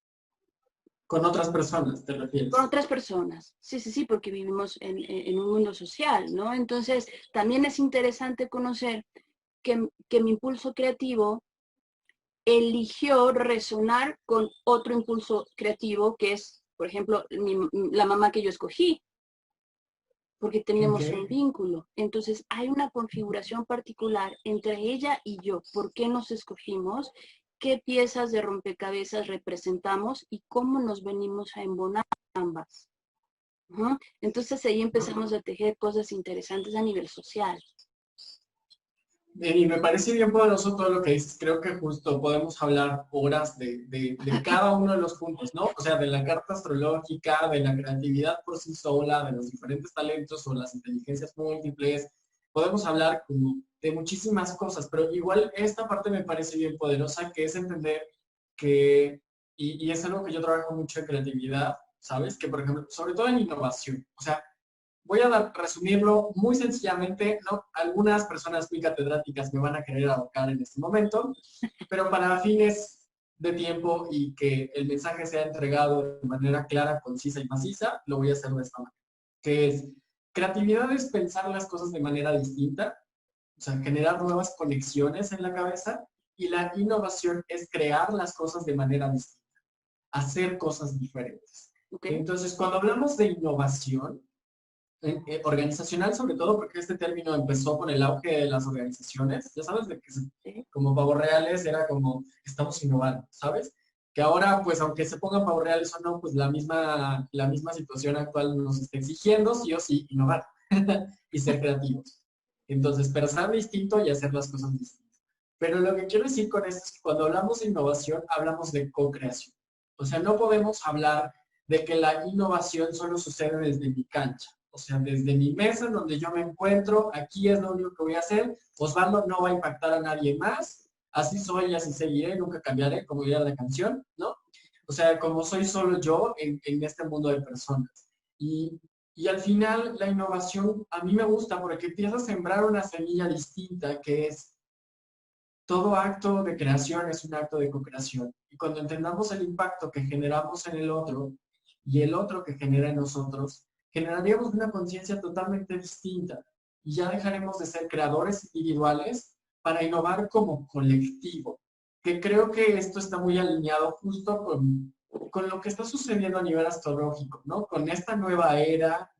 Con otras personas, ¿te Con refieres? otras personas. Sí, sí, sí, porque vivimos en un mundo social, ¿no? Entonces, también es interesante conocer que mi impulso creativo eligió resonar con otro impulso creativo que es, por ejemplo, la mamá que yo escogí, porque Ok. tenemos un vínculo. Entonces, hay una configuración particular entre ella y yo. ¿Por qué nos escogimos? ¿Qué piezas de rompecabezas representamos y cómo nos venimos a embonar ambas? ¿No? Entonces ahí empezamos a tejer cosas interesantes a nivel social. Y me parece bien poderoso todo lo que dices. Creo que justo podemos hablar horas de cada uno de los puntos, ¿no? O sea, de la carta astrológica, de la creatividad por sí sola, de los diferentes talentos o las inteligencias múltiples, podemos hablar como de muchísimas cosas, pero igual esta parte me parece bien poderosa, que es entender que, y es algo que yo trabajo mucho en creatividad, ¿sabes? Que, por ejemplo, sobre todo en innovación, o sea, voy a resumirlo muy sencillamente, ¿no? Algunas personas muy catedráticas me van a querer abocar en este momento, pero para fines de tiempo y que el mensaje sea entregado de manera clara, concisa y maciza, lo voy a hacer de esta manera. Que es, creatividad es pensar las cosas de manera distinta, o sea, generar nuevas conexiones en la cabeza, y la innovación es crear las cosas de manera distinta, hacer cosas diferentes. ¿Ok? Entonces, cuando hablamos de innovación, organizacional sobre todo, porque este término empezó con el auge de las organizaciones, ya sabes, de que ¿Sí? como pavos reales era como, estamos innovando, ¿sabes? Que ahora, pues, aunque se pongan pavos reales o no, pues la misma situación actual nos está exigiendo, sí o sí, innovar y ser creativos. Entonces, pensar distinto y hacer las cosas distintas. Pero lo que quiero decir con esto es que cuando hablamos de innovación, hablamos de co-creación. O sea, no podemos hablar de que la innovación solo sucede desde mi cancha. O sea, desde mi mesa, donde yo me encuentro, aquí es lo único que voy a hacer. Osvaldo no va a impactar a nadie más. Así soy y así seguiré, nunca cambiaré, como diría la canción, ¿no? O sea, como soy solo yo en este mundo de personas. Y, y al final, la innovación a mí me gusta porque empieza a sembrar una semilla distinta que es todo acto de creación es un acto de co-creación. Y cuando entendamos el impacto que generamos en el otro y el otro que genera en nosotros, generaríamos una conciencia totalmente distinta y ya dejaremos de ser creadores individuales para innovar como colectivo. Que creo que esto está muy alineado justo con lo que está sucediendo a nivel astrológico, ¿no? Con esta nueva era,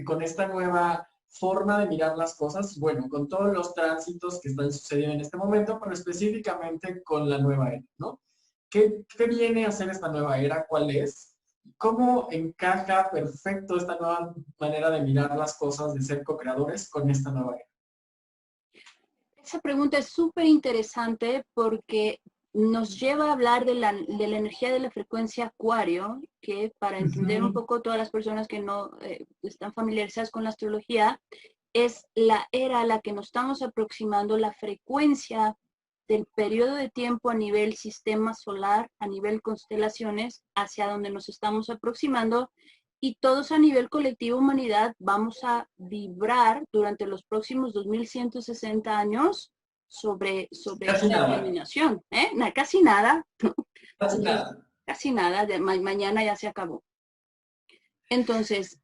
con esta nueva forma de mirar las cosas, bueno, con todos los tránsitos que están sucediendo en este momento, pero específicamente con la nueva era, ¿no? ¿Qué viene a hacer esta nueva era? ¿Cuál es? ¿Cómo encaja perfecto esta nueva manera de mirar las cosas, de ser co-creadores con esta nueva era? Esa pregunta es súper interesante porque nos lleva a hablar de la energía de la frecuencia acuario, que para entender un Ujú. poco todas las personas que no están familiarizadas con la astrología, es la era a la que nos estamos aproximando, la frecuencia del periodo de tiempo a nivel sistema solar, a nivel constelaciones, hacia donde nos estamos aproximando, y todos a nivel colectivo humanidad vamos a vibrar durante los próximos 2160 años sobre Casi esa nada, iluminación, ¿eh? Casi nada, casi entonces, nada. casi nada, mañana ya se acabó. Entonces,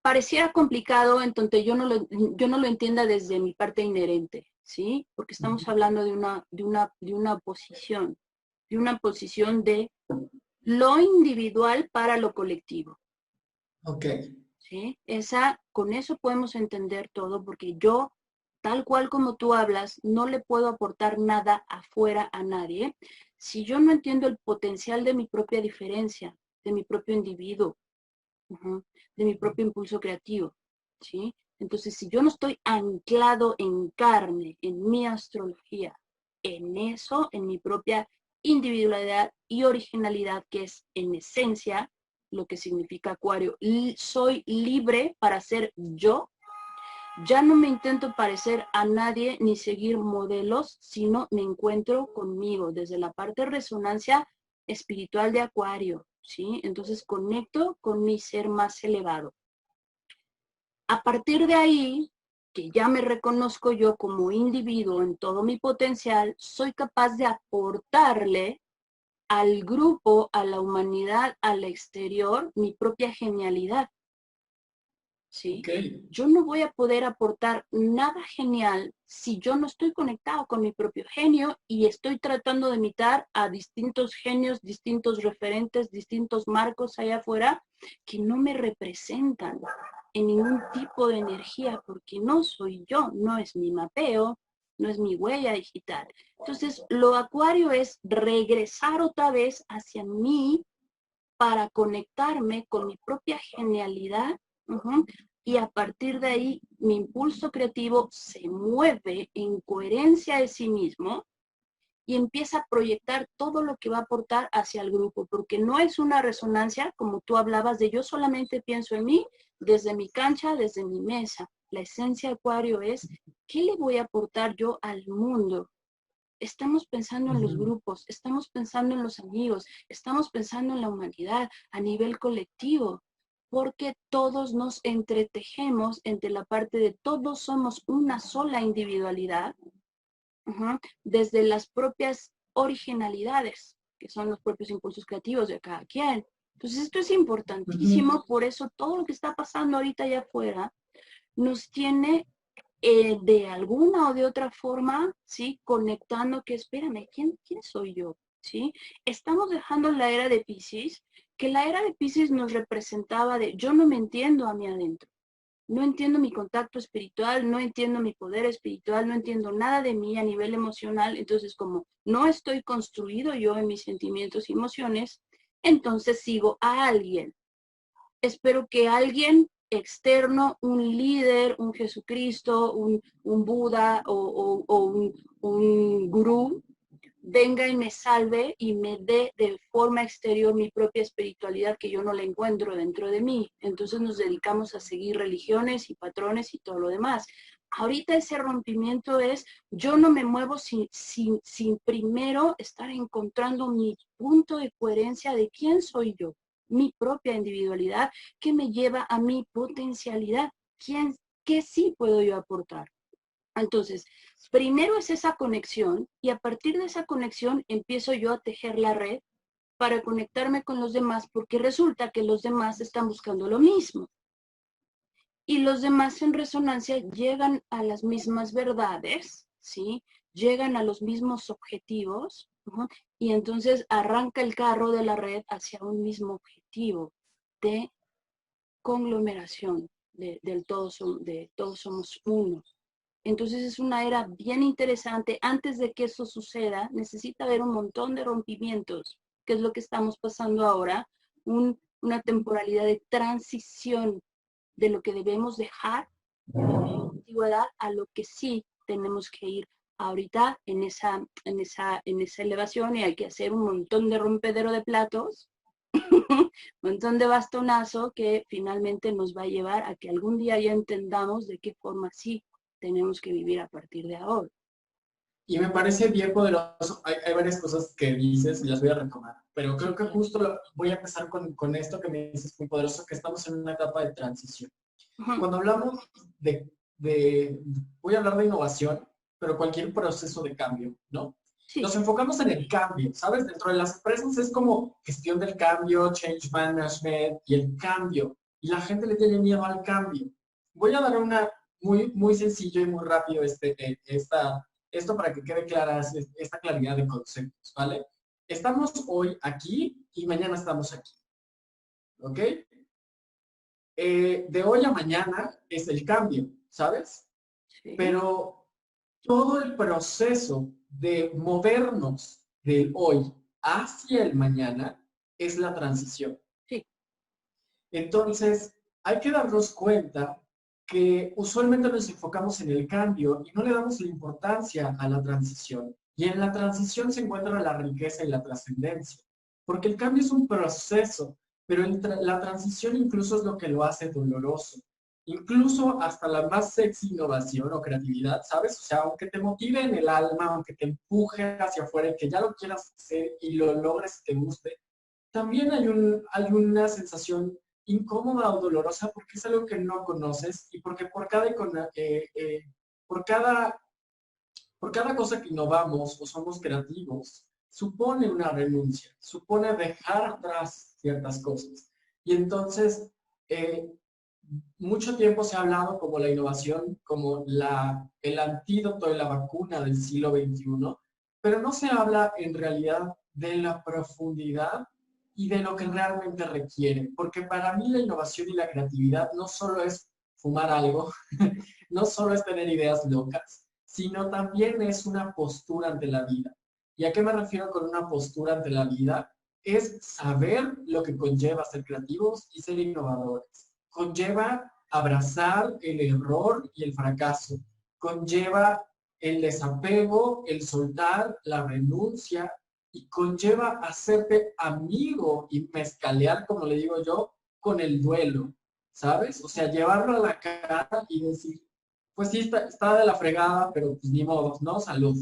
pareciera complicado, entonces yo no lo entienda desde mi parte inherente, ¿sí? Porque estamos hablando de una posición de lo individual para lo colectivo, Ok, ¿sí? Con eso podemos entender todo, porque yo, tal cual como tú hablas, no le puedo aportar nada afuera a nadie si yo no entiendo el potencial de mi propia diferencia, de mi propio individuo, uh-huh, de mi propio impulso creativo, ¿sí? Entonces, si yo no estoy anclado en carne, en mi astrología, en eso, en mi propia individualidad y originalidad, que es en esencia lo que significa Acuario, soy libre para ser yo, ya no me intento parecer a nadie ni seguir modelos, sino me encuentro conmigo desde la parte de resonancia espiritual de Acuario, ¿sí? Entonces conecto con mi ser más elevado. A partir de ahí, que ya me reconozco yo como individuo en todo mi potencial, soy capaz de aportarle al grupo, a la humanidad, al exterior, mi propia genialidad. ¿Sí? ok. Yo no voy a poder aportar nada genial si yo no estoy conectado con mi propio genio y estoy tratando de imitar a distintos genios, distintos referentes, distintos marcos allá afuera que no me representan en ningún tipo de energía porque no soy yo, no es mi mapeo, no es mi huella digital. Entonces, lo acuario es regresar otra vez hacia mí para conectarme con mi propia genialidad, y a partir de ahí mi impulso creativo se mueve en coherencia de sí mismo y empieza a proyectar todo lo que va a aportar hacia el grupo, porque no es una resonancia, como tú hablabas de yo solamente pienso en mí, desde mi cancha, desde mi mesa. La esencia de Acuario es, ¿qué le voy a aportar yo al mundo? Estamos pensando en los grupos, estamos pensando en los amigos, estamos pensando en la humanidad a nivel colectivo, porque todos nos entretejemos entre la parte de todos somos una sola individualidad, desde las propias originalidades, que son los propios impulsos creativos de cada quien. Entonces esto es importantísimo, por eso todo lo que está pasando ahorita allá afuera nos tiene de alguna o de otra forma, ¿sí? Conectando que, espérame, ¿quién soy yo? ¿Sí? Estamos dejando la era de Piscis, que la era de Piscis nos representaba de, yo no me entiendo a mí adentro, no entiendo mi contacto espiritual, no entiendo mi poder espiritual, no entiendo nada de mí a nivel emocional, entonces como no estoy construido yo en mis sentimientos y emociones, entonces sigo a alguien. Espero que alguien externo, un líder, un Jesucristo, un Buda o un gurú, venga y me salve y me dé de forma exterior mi propia espiritualidad que yo no la encuentro dentro de mí. Entonces nos dedicamos a seguir religiones y patrones y todo lo demás. Ahorita ese rompimiento es, yo no me muevo sin primero estar encontrando mi punto de coherencia de quién soy yo, mi propia individualidad que me lleva a mi potencialidad, qué sí puedo yo aportar. Entonces, primero es esa conexión y a partir de esa conexión empiezo yo a tejer la red para conectarme con los demás porque resulta que los demás están buscando lo mismo. Y los demás en resonancia llegan a las mismas verdades, ¿sí? Llegan a los mismos objetivos, ¿no? Y entonces arranca el carro de la red hacia un mismo objetivo de conglomeración, de todos somos uno. Entonces es una era bien interesante. Antes de que eso suceda, necesita haber un montón de rompimientos, que es lo que estamos pasando ahora, una temporalidad de transición de lo que debemos dejar en la antigüedad a lo que sí tenemos que ir ahorita en esa elevación y hay que hacer un montón de rompedero de platos, un montón de bastonazo que finalmente nos va a llevar a que algún día ya entendamos de qué forma sí tenemos que vivir a partir de ahora. Y me parece bien poderoso. Hay varias cosas que dices y las voy a retomar. Pero creo que justo voy a empezar con esto que me dices muy poderoso, que estamos en una etapa de transición. Cuando hablamos voy a hablar de innovación, pero cualquier proceso de cambio, ¿no? Sí. Nos enfocamos en el cambio, ¿sabes? Dentro de las empresas es como gestión del cambio, change management y el cambio. Y la gente le tiene miedo al cambio. Voy a dar una muy sencillo y muy rápido esto para que quede clara esta claridad de conceptos, ¿vale? Estamos hoy aquí y mañana estamos aquí, ¿ok? De hoy a mañana es el cambio, ¿sabes? Sí. Pero todo el proceso de movernos del hoy hacia el mañana es la transición. Sí. Entonces, hay que darnos cuenta que usualmente nos enfocamos en el cambio y no le damos la importancia a la transición. Y en la transición se encuentra la riqueza y la trascendencia. Porque el cambio es un proceso, pero la transición incluso es lo que lo hace doloroso. Incluso hasta la más sexy innovación o creatividad, ¿sabes? O sea, aunque te motive en el alma, aunque te empuje hacia afuera y que ya lo quieras hacer y lo logres y te guste, también hay una sensación incómoda o dolorosa porque es algo que no conoces y porque por cada cosa que innovamos o somos creativos, supone una renuncia, supone dejar atrás ciertas cosas. Y entonces, mucho tiempo se ha hablado como la innovación, como el antídoto de la vacuna del siglo XXI, pero no se habla en realidad de la profundidad y de lo que realmente requiere. Porque para mí la innovación y la creatividad no solo es fumar algo, no solo es tener ideas locas, sino también es una postura ante la vida. ¿Y a qué me refiero con una postura ante la vida? Es saber lo que conlleva ser creativos y ser innovadores. Conlleva abrazar el error y el fracaso. Conlleva el desapego, el soltar, la renuncia, y conlleva hacerte amigo y mezcalear, como le digo yo, con el duelo, ¿sabes? O sea, llevarlo a la cara y decir, pues sí, está de la fregada, pero pues ni modo, ¿no? Salud.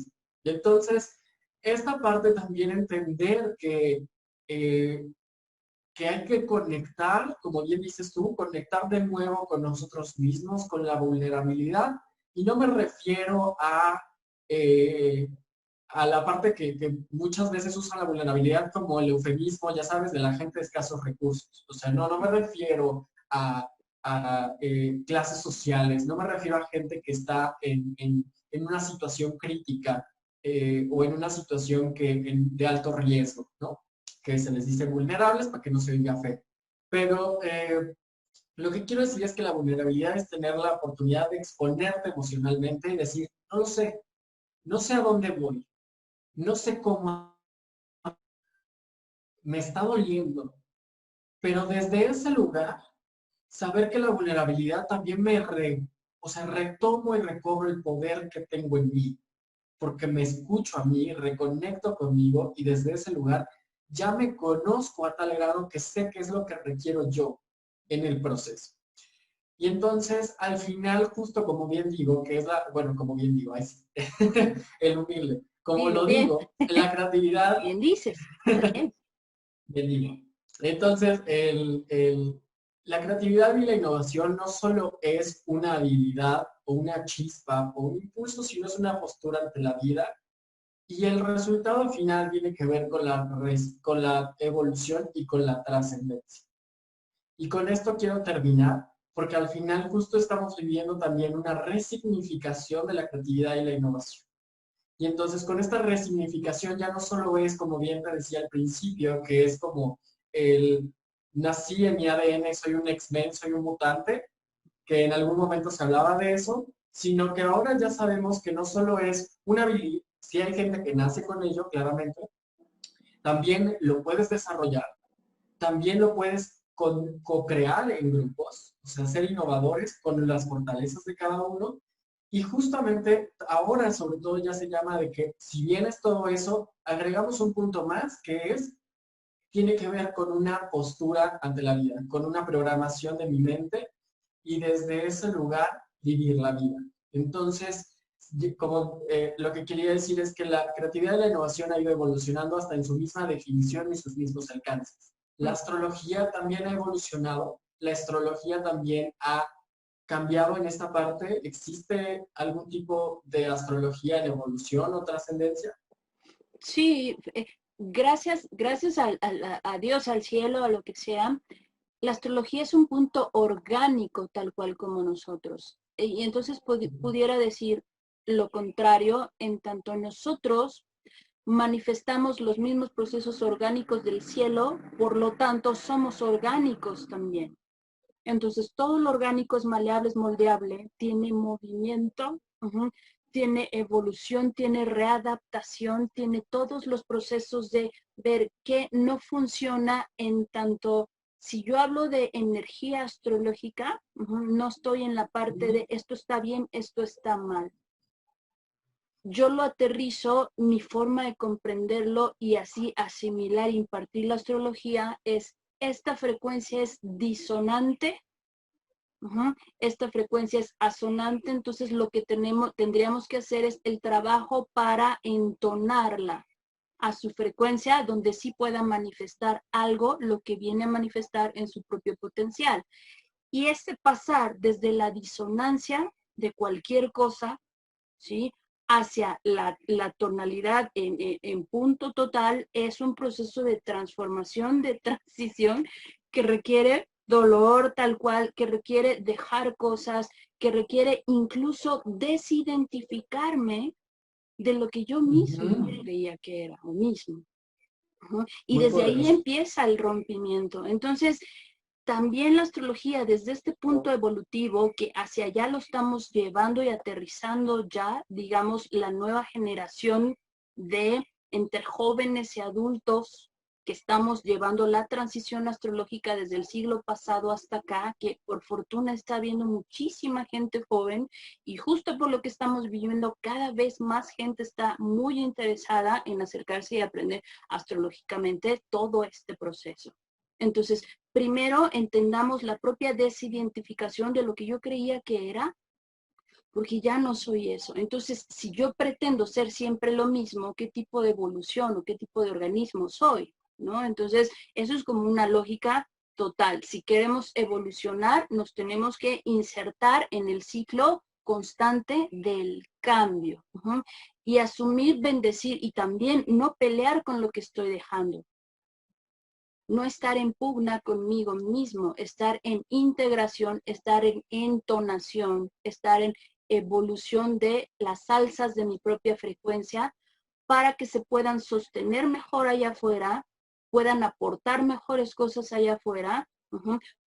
Y entonces, esta parte también entender eh, que hay que conectar, como bien dices tú, conectar de nuevo con nosotros mismos, con la vulnerabilidad. Y no me refiero eh, a la parte que muchas veces usan la vulnerabilidad como el eufemismo, ya sabes, de la gente de escasos recursos. O sea, no me refiero a clases sociales, no me refiero a gente que está en una situación crítica o en una situación de alto riesgo, ¿no? Que se les dice vulnerables para que no se diga fe. Pero lo que quiero decir es que la vulnerabilidad es tener la oportunidad de exponerte emocionalmente y decir, no lo sé, no sé a dónde voy, no sé cómo, me está doliendo, pero desde ese lugar, saber que la vulnerabilidad también o sea, retomo y recobro el poder que tengo en mí, porque me escucho a mí, reconecto conmigo y desde ese lugar ya me conozco a tal grado que sé qué es lo que requiero yo en el proceso. Y entonces, al final, justo como bien digo, que es bueno, como bien digo, ahí sí, el humilde, como Dilo lo bien, digo, la creatividad, bien dices, está bien. bien digo. Entonces, la creatividad y la innovación no solo es una habilidad o una chispa o un impulso, sino es una postura ante la vida. Y el resultado final tiene que ver con la evolución y con la trascendencia. Y con esto quiero terminar, porque al final justo estamos viviendo también una resignificación de la creatividad y la innovación. Y entonces con esta resignificación ya no solo es, como bien te decía al principio, que es como el nací en mi ADN, soy un X-Men, soy un mutante, que en algún momento se hablaba de eso, sino que ahora ya sabemos que no solo es una habilidad, si hay gente que nace con ello, claramente, también lo puedes desarrollar, también lo puedes co-crear en grupos, o sea, ser innovadores con las fortalezas de cada uno. Y justamente ahora, sobre todo, ya se llama de que si bien es todo eso, agregamos un punto más que tiene que ver con una postura ante la vida, con una programación de mi mente y desde ese lugar vivir la vida. Entonces, como lo que quería decir es que la creatividad y la innovación ha ido evolucionando hasta en su misma definición y sus mismos alcances. La astrología también ha evolucionado, la astrología también ha cambiado en esta parte. ¿Existe algún tipo de astrología en evolución o trascendencia? Sí, gracias a Dios, al cielo, a lo que sea, la astrología es un punto orgánico tal cual como nosotros. Y entonces pudiera decir lo contrario, en tanto nosotros manifestamos los mismos procesos orgánicos del cielo, por lo tanto somos orgánicos también. Entonces todo lo orgánico es maleable, es moldeable, tiene movimiento, tiene evolución, tiene readaptación, tiene todos los procesos de ver qué no funciona en tanto. Si yo hablo de energía astrológica, no estoy en la parte de esto está bien, esto está mal. Yo lo aterrizo, mi forma de comprenderlo y así asimilar e impartir la astrología es, esta frecuencia es disonante, esta frecuencia es asonante, entonces lo que tendríamos que hacer es el trabajo para entonarla a su frecuencia, donde sí pueda manifestar algo, lo que viene a manifestar en su propio potencial. Y este pasar desde la disonancia de cualquier cosa, ¿sí?, hacia la tonalidad en punto total, es un proceso de transformación, de transición, que requiere dolor tal cual, que requiere dejar cosas, que requiere incluso desidentificarme de lo que yo mismo creía que era o mismo. Y Muy desde ahí poderoso. empieza el rompimiento. Entonces, también la astrología desde este punto evolutivo que hacia allá lo estamos llevando y aterrizando ya, digamos, la nueva generación de entre jóvenes y adultos, que estamos llevando la transición astrológica desde el siglo pasado hasta acá, que por fortuna está habiendo muchísima gente joven y justo por lo que estamos viviendo, cada vez más gente está muy interesada en acercarse y aprender astrológicamente todo este proceso. Entonces, primero entendamos la propia desidentificación de lo que yo creía que era, porque ya no soy eso. Entonces, si yo pretendo ser siempre lo mismo, ¿qué tipo de evolución o qué tipo de organismo soy? ¿No? Entonces, eso es como una lógica total. Si queremos evolucionar, nos tenemos que insertar en el ciclo constante del cambio. Y asumir, bendecir y también no pelear con lo que estoy dejando. No estar en pugna conmigo mismo, estar en integración, estar en entonación, estar en evolución de las alzas de mi propia frecuencia para que se puedan sostener mejor allá afuera, puedan aportar mejores cosas allá afuera,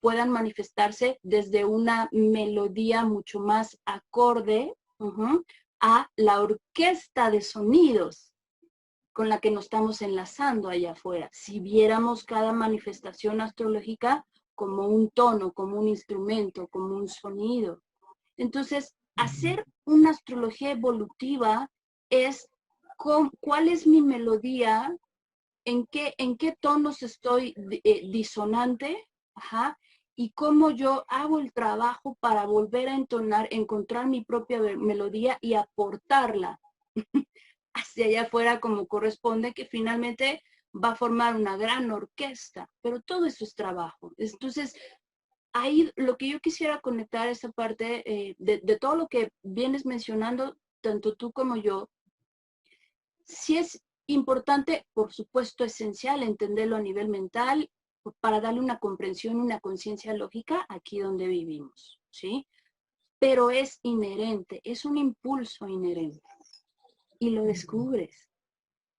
puedan manifestarse desde una melodía mucho más acorde a la orquesta de sonidos con la que nos estamos enlazando allá afuera. Si viéramos cada manifestación astrológica como un tono, como un instrumento, como un sonido. Entonces, hacer una astrología evolutiva es cuál es mi melodía, en qué tonos estoy disonante, y cómo yo hago el trabajo para volver a entonar, encontrar mi propia melodía y aportarla hacia allá afuera como corresponde, que finalmente va a formar una gran orquesta, pero todo eso es trabajo. Entonces, ahí lo que yo quisiera conectar esa parte de todo lo que vienes mencionando, tanto tú como yo, sí es importante, por supuesto esencial, entenderlo a nivel mental para darle una comprensión, una conciencia lógica aquí donde vivimos, ¿sí? Pero es inherente, es un impulso inherente y lo descubres.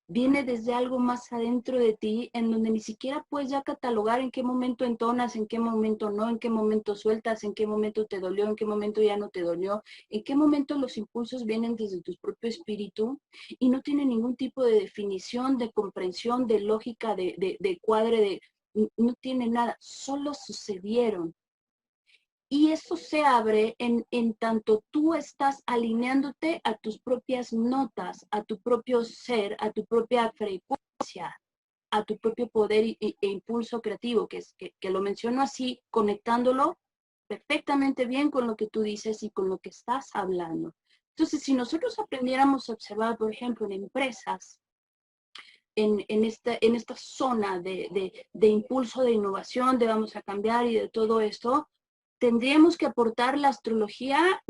Viene desde algo más adentro de ti, en donde ni siquiera puedes ya catalogar en qué momento entonas, en qué momento no, en qué momento sueltas, en qué momento te dolió, en qué momento ya no te dolió, en qué momento los impulsos vienen desde tu propio espíritu y no tiene ningún tipo de definición, de comprensión, de lógica, de cuadre, no tiene nada, solo sucedieron. Y eso se abre en tanto tú estás alineándote a tus propias notas, a tu propio ser, a tu propia frecuencia, a tu propio poder e impulso creativo, que lo menciono así, conectándolo perfectamente bien con lo que tú dices y con lo que estás hablando. Entonces, si nosotros aprendiéramos a observar, por ejemplo, en empresas, en esta zona de impulso, de innovación, de vamos a cambiar y de todo esto, tendríamos que aportar la astrología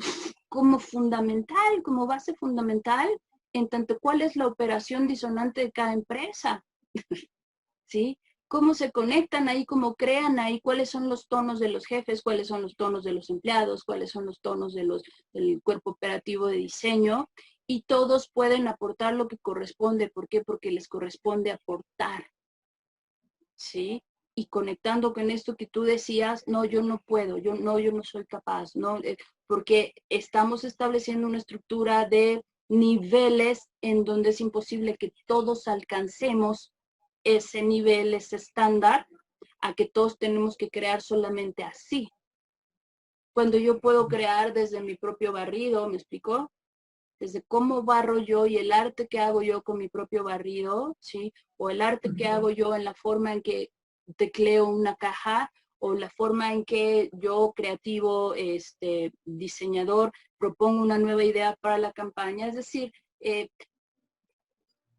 como fundamental, como base fundamental, en tanto cuál es la operación disonante de cada empresa, ¿sí? Cómo se conectan ahí, cómo crean ahí, cuáles son los tonos de los jefes, cuáles son los tonos de los empleados, cuáles son los tonos del cuerpo operativo de diseño, y todos pueden aportar lo que corresponde. ¿Por qué? Porque les corresponde aportar, ¿sí? Y conectando con esto que tú decías, no, yo no puedo, yo no soy capaz, ¿no? Porque estamos estableciendo una estructura de niveles en donde es imposible que todos alcancemos ese nivel, ese estándar, a que todos tenemos que crear solamente así. Cuando yo puedo crear desde mi propio barrido, ¿me explicó? Desde cómo barro yo y el arte que hago yo con mi propio barrido, ¿sí? O el arte que hago yo en la forma en que tecleo una caja, o la forma en que yo, creativo, diseñador, propongo una nueva idea para la campaña. Es decir,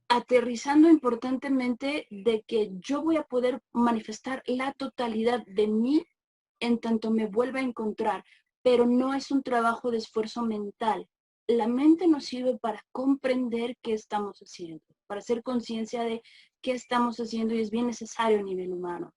aterrizando importantemente de que yo voy a poder manifestar la totalidad de mí en tanto me vuelva a encontrar, pero no es un trabajo de esfuerzo mental. La mente nos sirve para comprender qué estamos haciendo, para hacer conciencia de qué estamos haciendo, y es bien necesario a nivel humano.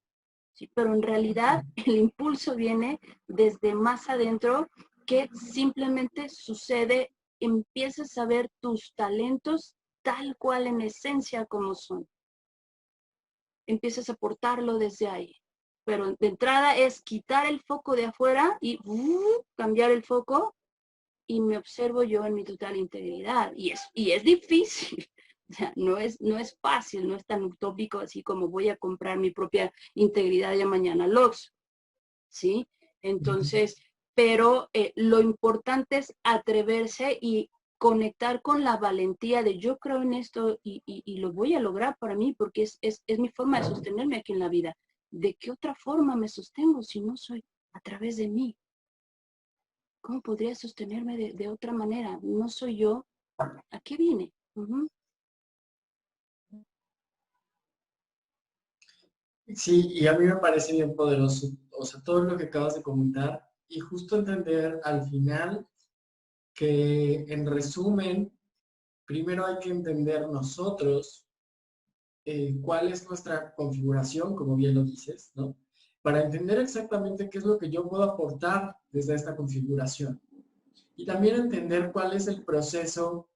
¿Sí? Pero en realidad el impulso viene desde más adentro, que simplemente sucede, empiezas a ver tus talentos tal cual en esencia como son. Empiezas a aportarlo desde ahí. Pero de entrada es quitar el foco de afuera y cambiar el foco, y me observo yo en mi total integridad. Y es difícil, O sea, no es fácil, no es tan utópico así como voy a comprar mi propia integridad ya mañana al Oxxo, ¿sí? Entonces, pero lo importante es atreverse y conectar con la valentía de yo creo en esto y lo voy a lograr para mí porque es mi forma de sostenerme aquí en la vida. ¿De qué otra forma me sostengo si no soy a través de mí? ¿Cómo podría sostenerme de otra manera? No soy yo. ¿A qué vine? Sí, y a mí me parece bien poderoso, o sea, todo lo que acabas de comentar y justo entender al final que en resumen, primero hay que entender nosotros cuál es nuestra configuración, como bien lo dices, ¿no? Para entender exactamente qué es lo que yo puedo aportar desde esta configuración. Y también entender cuál es el proceso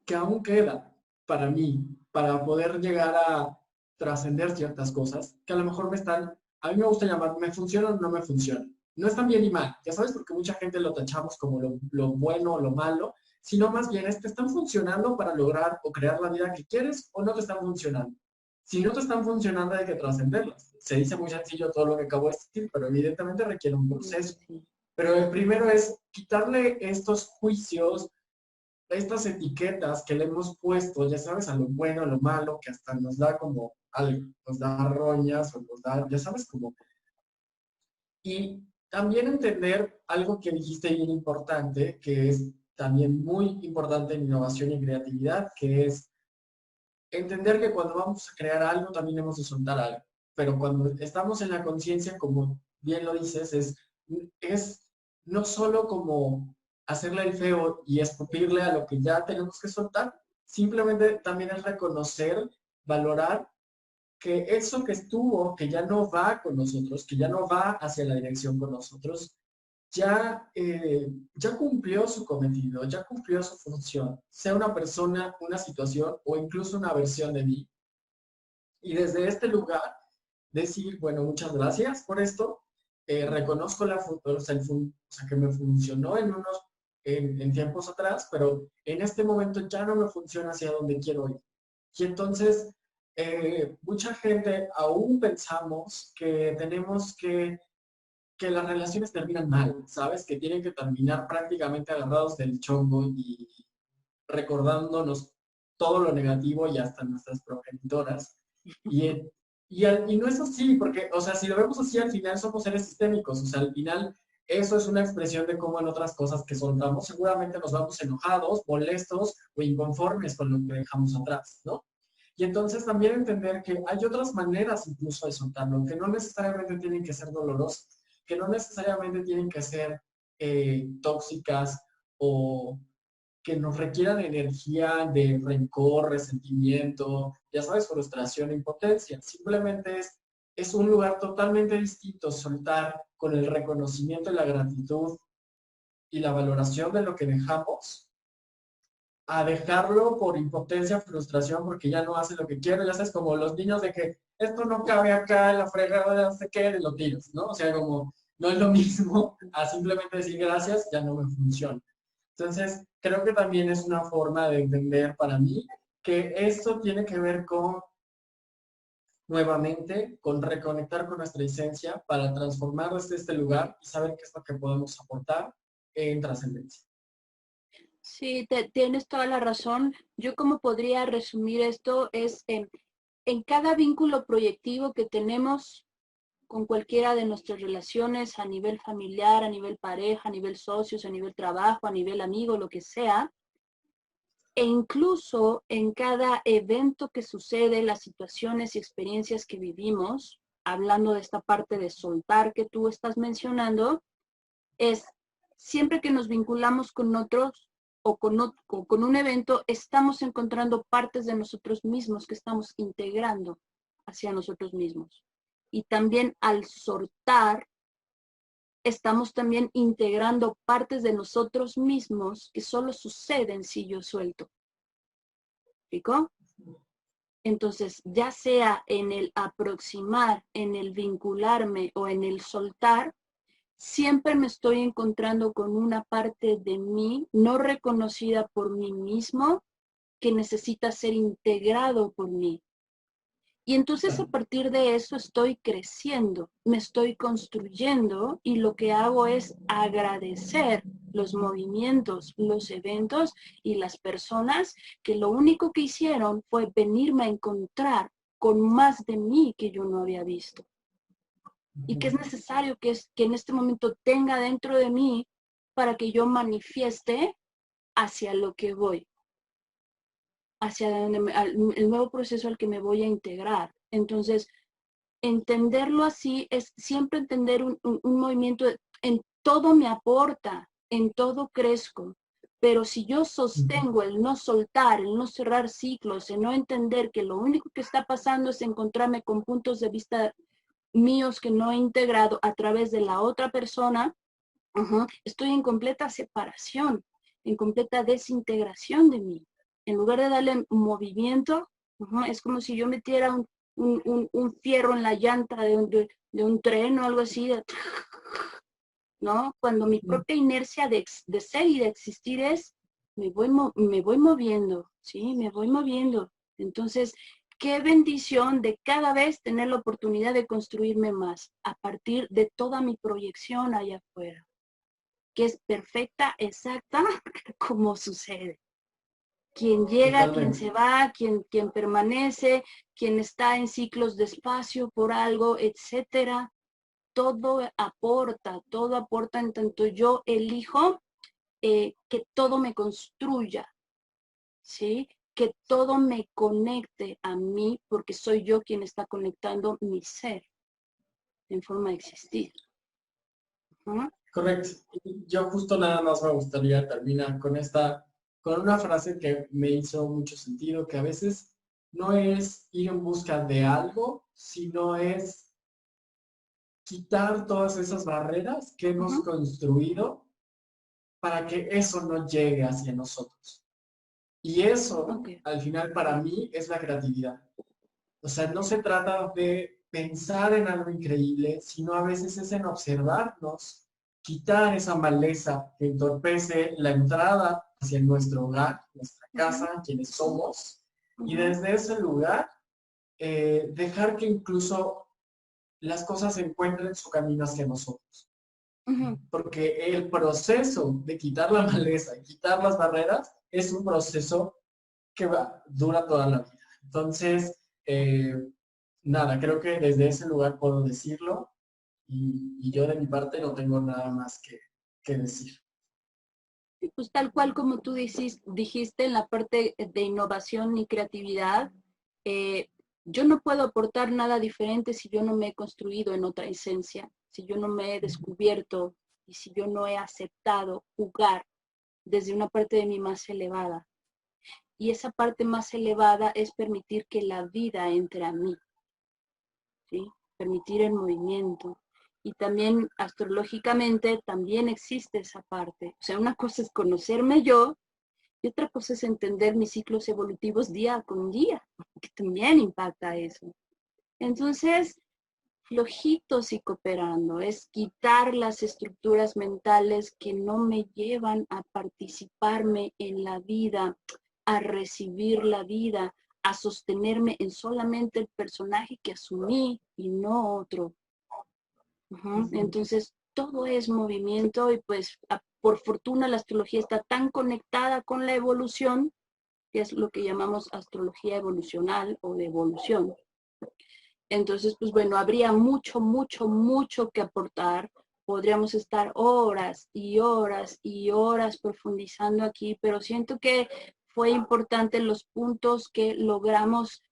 que aún queda para mí, para poder llegar a trascender ciertas cosas que a lo mejor me están, a mí me gusta llamar, me funcionan o no me funcionan. No están bien ni mal, ya sabes, porque mucha gente lo tachamos como lo bueno o lo malo, sino más bien es, te están funcionando para lograr o crear la vida que quieres o no te están funcionando. Si no te están funcionando hay que trascenderlas. Se dice muy sencillo todo lo que acabo de decir, pero evidentemente requiere un proceso. Pero el primero es quitarle estos juicios, estas etiquetas que le hemos puesto, ya sabes, a lo bueno, a lo malo, que hasta nos da como algo, nos da roñas o nos da, ya sabes, como... Y también entender algo que dijiste bien importante, que es también muy importante en innovación y creatividad, que es entender que cuando vamos a crear algo también hemos de soltar algo. Pero cuando estamos en la conciencia, como bien lo dices, es no solo como hacerle el feo y escupirle a lo que ya tenemos que soltar, simplemente también es reconocer, valorar que eso que estuvo, que ya no va con nosotros, que ya no va hacia la dirección con nosotros, ya cumplió su cometido, ya cumplió su función, sea una persona, una situación o incluso una versión de mí. Y desde este lugar decir, bueno, muchas gracias por esto, reconozco que me funcionó en tiempos atrás, pero en este momento ya no me funciona hacia donde quiero ir. Y entonces, mucha gente aún pensamos que tenemos que las relaciones terminan mal, ¿sabes? Que tienen que terminar prácticamente agarrados del chongo y recordándonos todo lo negativo y hasta nuestras progenitoras. Y, y no es así, porque, o sea, si lo vemos así, al final somos seres sistémicos, o sea, al final eso es una expresión de cómo en otras cosas que soltamos seguramente nos vamos enojados, molestos o inconformes con lo que dejamos atrás, ¿no? Y entonces también entender que hay otras maneras incluso de soltarlo, que no necesariamente tienen que ser dolorosas, que no necesariamente tienen que ser tóxicas o que nos requieran energía de rencor, resentimiento, ya sabes, frustración, impotencia. Simplemente es un lugar totalmente distinto soltar con el reconocimiento y la gratitud y la valoración de lo que dejamos a dejarlo por impotencia, frustración, porque ya no hace lo que quiere. Ya sabes, como los niños de que esto no cabe acá en la fregada, no sé qué, y lo tiras, ¿no? O sea, como no es lo mismo a simplemente decir gracias, ya no me funciona. Entonces, creo que también es una forma de entender para mí que esto tiene que ver con, nuevamente, con reconectar con nuestra esencia para transformar desde este lugar y saber qué es lo que podemos aportar en trascendencia. Sí, tienes toda la razón. Yo como podría resumir esto es en cada vínculo proyectivo que tenemos con cualquiera de nuestras relaciones a nivel familiar, a nivel pareja, a nivel socios, a nivel trabajo, a nivel amigo, lo que sea, e incluso en cada evento que sucede, las situaciones y experiencias que vivimos, hablando de esta parte de soltar que tú estás mencionando, es siempre que nos vinculamos con otros o con un evento, estamos encontrando partes de nosotros mismos que estamos integrando hacia nosotros mismos. Y también al soltar, estamos también integrando partes de nosotros mismos que solo suceden si yo suelto. ¿Explicó? Entonces, ya sea en el aproximar, en el vincularme o en el soltar, siempre me estoy encontrando con una parte de mí no reconocida por mí mismo que necesita ser integrado por mí. Y entonces a partir de eso estoy creciendo, me estoy construyendo y lo que hago es agradecer los movimientos, los eventos y las personas que lo único que hicieron fue venirme a encontrar con más de mí que yo no había visto. Y que es necesario que en este momento tenga dentro de mí para que yo manifieste hacia lo que voy, hacia el nuevo proceso al que me voy a integrar. Entonces, entenderlo así es siempre entender un movimiento, en todo me aporta, en todo crezco, pero si yo sostengo el no soltar, el no cerrar ciclos, el no entender que lo único que está pasando es encontrarme con puntos de vista míos que no he integrado a través de la otra persona, estoy en completa separación, en completa desintegración de mí. En lugar de darle movimiento, es como si yo metiera un fierro en la llanta de un tren o algo así, ¿no? Cuando mi propia inercia de ser y de existir es, me voy moviendo, ¿sí? Me voy moviendo. Entonces, qué bendición de cada vez tener la oportunidad de construirme más a partir de toda mi proyección allá afuera, que es perfecta, exacta, como sucede. Quien llega, quien se va, quien permanece, quien está en ciclos de espacio por algo, etcétera. Todo aporta en tanto yo elijo que todo me construya, ¿sí? Que todo me conecte a mí, porque soy yo quien está conectando mi ser en forma de existir. Correcto. Yo justo nada más me gustaría terminar con una frase que me hizo mucho sentido, que a veces no es ir en busca de algo, sino es quitar todas esas barreras que hemos construido para que eso no llegue hacia nosotros. Y eso, al final, para mí, es la creatividad. O sea, no se trata de pensar en algo increíble, sino a veces es en observarnos, quitar esa maleza que entorpece la entrada hacia nuestro hogar, nuestra casa, quienes somos, y desde ese lugar dejar que incluso las cosas encuentren su camino hacia nosotros. Porque el proceso de quitar la maleza, quitar las barreras, es un proceso que dura toda la vida. Entonces, nada, creo que desde ese lugar puedo decirlo y yo de mi parte no tengo nada más que decir. Pues tal cual como tú dijiste en la parte de innovación y creatividad, yo no puedo aportar nada diferente si yo no me he construido en otra esencia, si yo no me he descubierto y si yo no he aceptado jugar desde una parte de mí más elevada. Y esa parte más elevada es permitir que la vida entre a mí, ¿sí? Permitir el movimiento. Y también astrológicamente también existe esa parte. O sea, una cosa es conocerme yo y otra cosa es entender mis ciclos evolutivos día con día, que también impacta eso. Entonces, flojitos y cooperando, es quitar las estructuras mentales que no me llevan a participarme en la vida, a recibir la vida, a sostenerme en solamente el personaje que asumí y no otro. Entonces, todo es movimiento y pues por fortuna la astrología está tan conectada con la evolución, que es lo que llamamos astrología evolucional o de evolución. Entonces, pues bueno, habría mucho que aportar. Podríamos estar horas y horas y horas profundizando aquí, pero siento que fue importante los puntos que logramos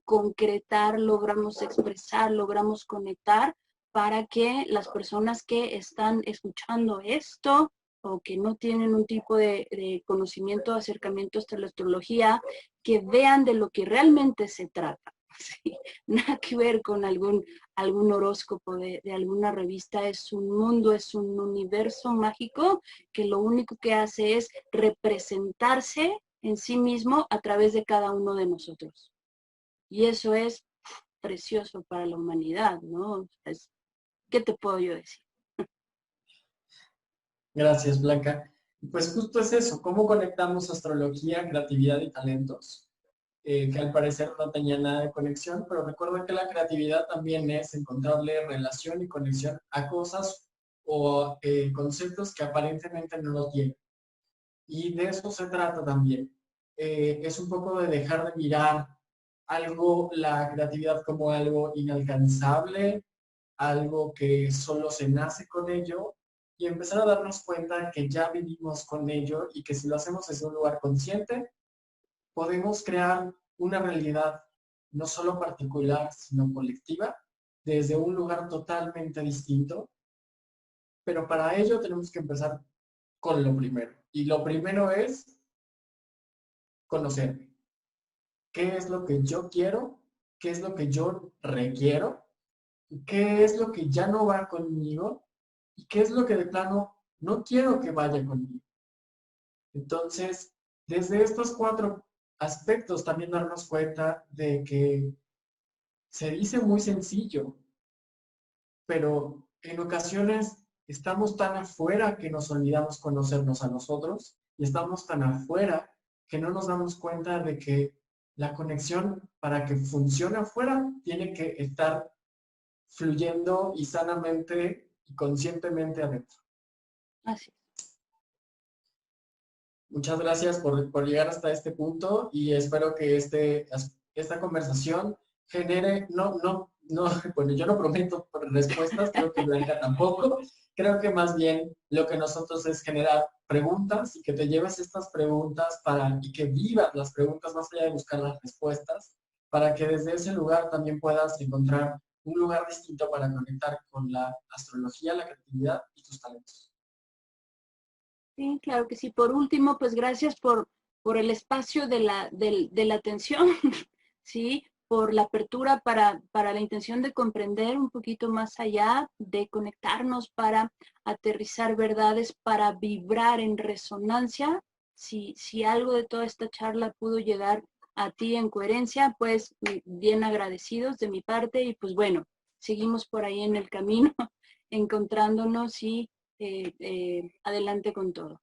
concretar, logramos expresar, logramos conectar para que las personas que están escuchando esto o que no tienen un tipo de conocimiento, acercamiento hasta la astrología, que vean de lo que realmente se trata. Sí, nada que ver con algún horóscopo de alguna revista, es un mundo, es un universo mágico que lo único que hace es representarse en sí mismo a través de cada uno de nosotros. Y eso es precioso para la humanidad, ¿no? ¿Qué te puedo yo decir? Gracias, Blanca. Pues justo es eso, cómo conectamos astrología, creatividad y talentos, que al parecer no tenía nada de conexión, pero recuerda que la creatividad también es encontrarle relación y conexión a cosas o conceptos que aparentemente no lo tienen. Y de eso se trata también. Es un poco de dejar de mirar algo, la creatividad como algo inalcanzable, algo que solo se nace con ello y empezar a darnos cuenta que ya vivimos con ello y que si lo hacemos desde un lugar consciente, podemos crear una realidad no solo particular, sino colectiva, desde un lugar totalmente distinto. Pero para ello tenemos que empezar con lo primero. Y lo primero es conocerme. ¿Qué es lo que yo quiero? ¿Qué es lo que yo requiero? ¿Qué es lo que ya no va conmigo? ¿Y qué es lo que de plano no quiero que vaya conmigo? Entonces, desde estos cuatro aspectos también darnos cuenta de que se dice muy sencillo, pero en ocasiones estamos tan afuera que nos olvidamos conocernos a nosotros y estamos tan afuera que no nos damos cuenta de que la conexión para que funcione afuera tiene que estar fluyendo y sanamente y conscientemente adentro. Así. Muchas gracias por llegar hasta este punto y espero que esta conversación genere, bueno, yo no prometo respuestas, creo que Blanca tampoco, creo que más bien lo que nosotros es generar preguntas y que te lleves estas preguntas y que vivas las preguntas más allá de buscar las respuestas, para que desde ese lugar también puedas encontrar un lugar distinto para conectar con la astrología, la creatividad y tus talentos. Sí, claro que sí. Por último, pues gracias por el espacio de la atención, ¿sí? Por la apertura para la intención de comprender un poquito más allá, de conectarnos para aterrizar verdades, para vibrar en resonancia. Si algo de toda esta charla pudo llegar a ti en coherencia, pues bien agradecidos de mi parte y pues bueno, seguimos por ahí en el camino, encontrándonos y adelante con todo.